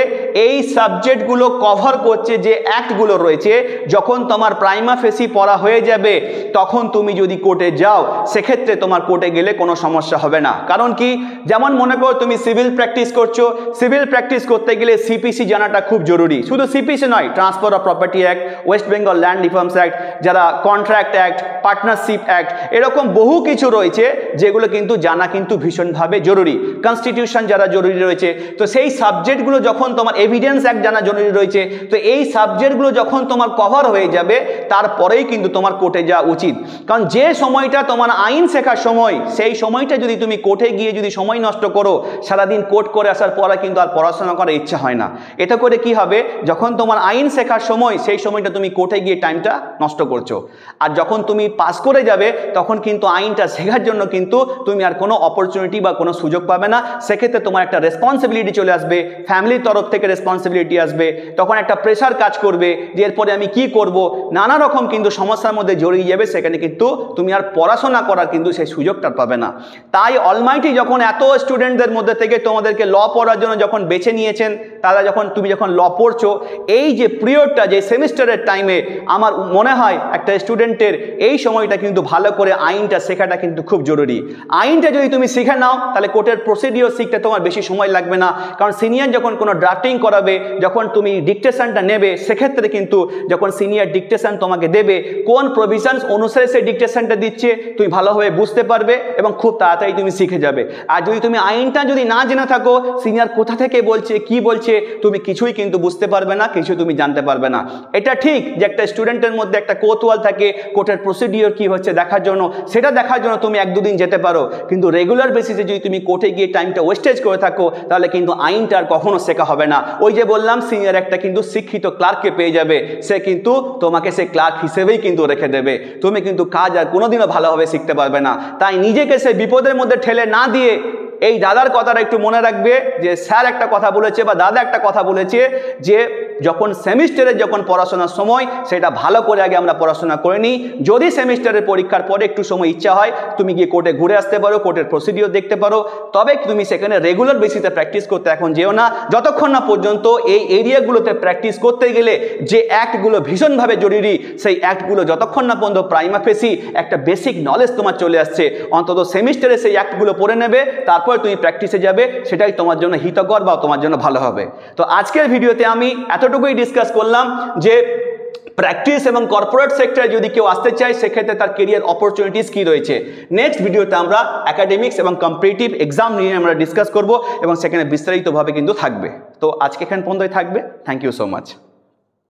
এই সাবজেক্টগুলো কভার করছে যে অ্যাক্টগুলো রয়েছে, যখন তোমার প্রাইমা ফেসি পড়া হয়ে যাবে, তখন তুমি যদি কোর্টে যাও সেক্ষেত্রে তোমার কোর্টে গেলে কোনো সমস্যা হবে না। কারণ কি, যেমন মনে করো তুমি সিভিল প্র্যাকটিস করছো, সিভিল প্র্যাকটিস করতে গেলে সিপিসি জানাটা খুব জরুরি। শুধু সিপিসি নয়, transfer of property act, West Bengal land reforms act, যারা কন্ট্রাক্ট অ্যাক্ট, পার্টনারশিপ অ্যাক্ট, এরকম বহু কিছু রয়েছে যেগুলো কিন্তু জানা কিন্তু ভীষণভাবে জরুরি। কনস্টিটিউশন যারা জরুরি রয়েছে, তো সেই সাবজেক্টগুলো যখন তোমার এভিডেন্স অ্যাক্ট জানা জরুরি রয়েছে। তো এই সাবজেক্টগুলো যখন তোমার কভার হয়ে যাবে তারপরেই কিন্তু তোমার কোর্টে যাওয়া উচিত। কারণ যে সময়টা তোমার আইন শেখার সময়, সেই সময়টা যদি তুমি কোর্টে গিয়ে যদি সময় নষ্ট করো, সারাদিন কোর্ট করে আসার পরে কিন্তু আর পড়াশোনা করার ইচ্ছা হয় না। এটা করে কি হবে, যখন তোমার আইন শেখার সময়, সেই সময়টা তুমি কোর্টে গিয়ে টাইমটা নষ্ট করছো। আর যখন তুমি পাস করে যাবে তখন কিন্তু আইনটা শেখার জন্য কিন্তু তুমি আর কোনো অপরচুনিটি বা কোনো সুযোগ পাবে না। সেক্ষেত্রে তোমার একটা রেসপন্সিবিলিটি চলে আসবে, ফ্যামিলির তরফ থেকে রেসপন্সিবিলিটি আসবে, তখন একটা প্রেশার কাজ করবে যে এরপরে আমি কি করব, নানা রকম কিন্তু সমস্যার মধ্যে জড়িয়ে যাবে। সেখানে কিন্তু তুমি আর পড়াশোনা করার কিন্তু সেই সুযোগটা পাবে না। তাই অলমাইটি যখন এত স্টুডেন্টদের মধ্যে থেকে তোমাদেরকে ল পড়ার জন্য যখন বেছে নিয়েছেন, তারা তুমি যখন ল পড়ছো, এই যে পিরিয়ডটা, যে সেমিস্টারের টাইমে আমার মনে হয় একটা স্টুডেন্টের এই সময়টা কিন্তু ভালো করে আইনটা শেখাটা কিন্তু খুব জরুরি। আইনটা যদি তুমি শিখে নাও তাহলে কোর্টের প্রসিডিওর শিখতে তোমার বেশি সময় লাগবে না। কারণ সিনিয়র যখন কোনো ড্রাফটিং করাবে, যখন তুমি ডিকটেশনটা নেবে, সেক্ষেত্রে কিন্তু যখন সিনিয়র ডিকটেশন তোমাকে দেবে, কোন প্রভিশনস অনুসারে সেই ডিকটেশনটা দিচ্ছে তুমি ভালোভাবে বুঝতে পারবে এবং খুব তাড়াতাড়ি তুমি শিখে যাবে। আর যদি তুমি আইনটা যদি না জেনে থাকো, সিনিয়র কোথা থেকে বলছে, কি বলছে, তুমি কিছুই কিন্তু বুঝতে পারবে না, কিছু তুমি জানতে পারবে না। এটা ঠিক যে একটা স্টুডেন্টের মধ্যে একটা কৌতূহল থাকে কোর্টের প্রসিডিওর কি হচ্ছে দেখার জন্য, সেটা দেখার জন্য তুমি 1-2 দিন যেতে পারো। কিন্তু রেগুলার বেসিসে যদি তুমি কোর্টে গিয়ে টাইমটা ওয়েস্টেজ করে থাকো, তাহলে কিন্তু আইনটা আর কখনো শেখা হবে না। ওই যে বললাম, সিনিয়র একটা কিন্তু শিক্ষিত ক্লার্ককে পেয়ে যাবে, সে কিন্তু তোমাকে সে ক্লার্ক হিসেবেই কিন্তু রেখে দেবে। তুমি কিন্তু কাজ আর কোনোদিনও ভালোভাবে শিখতে পারবে না। তাই নিজেকে সে বিপদের মধ্যে ঠেলে না দিয়ে এই দাদার কথাটা একটু মনে রাখবে যে স্যার একটা কথা বলেছে বা দাদা একটা কথা বলেছে যে যখন সেমিস্টারে যখন পড়াশোনার সময়, সেটা ভালো করে আগে আমরা পড়াশোনা করে নিই। যদি সেমিস্টারের পরীক্ষার পরে একটু সময় ইচ্ছা হয়, তুমি গিয়ে কোর্টে ঘুরে আসতে পারো, কোর্টের প্রসিডিওর দেখতে পারো, তবে তুমি সেখানে রেগুলার বেসিসে প্র্যাকটিস করতে এখন যেও না, যতক্ষণ না পর্যন্ত এই এরিয়াগুলোতে প্র্যাকটিস করতে গেলে যে অ্যাক্টগুলো ভীষণভাবে জরুরি, সেই অ্যাক্টগুলো যতক্ষণ না পর্যন্ত প্রাইমা ফেসি একটা বেসিক নলেজ তোমার চলে আসছে, অন্তত সেমিস্টারে সেই অ্যাক্টগুলো পড়ে নেবে, তারপর তুমি প্র্যাকটিসে যাবে, সেটাই তোমার জন্য হিতকর বা তোমার জন্য ভালো হবে। তো আজকের ভিডিওতে আমি এতটুকুই ডিসকাস করলাম যে প্র্যাকটিস এবং কর্পোরেট সেক্টরে যদি কেউ আসতে চায়, সেক্ষেত্রে তার কেরিয়ার অপরচুনিটিস কি রয়েছে। নেক্সট ভিডিওতে আমরা একাডেমিক্স এবং কম্পিটিটিভ এক্সাম নিয়ে আমরা ডিসকাস করব এবং সেখানে বিস্তারিতভাবে কিন্তু থাকবে। তো আজকে এখানে পর্যন্তই থাকবে। Thank you so much.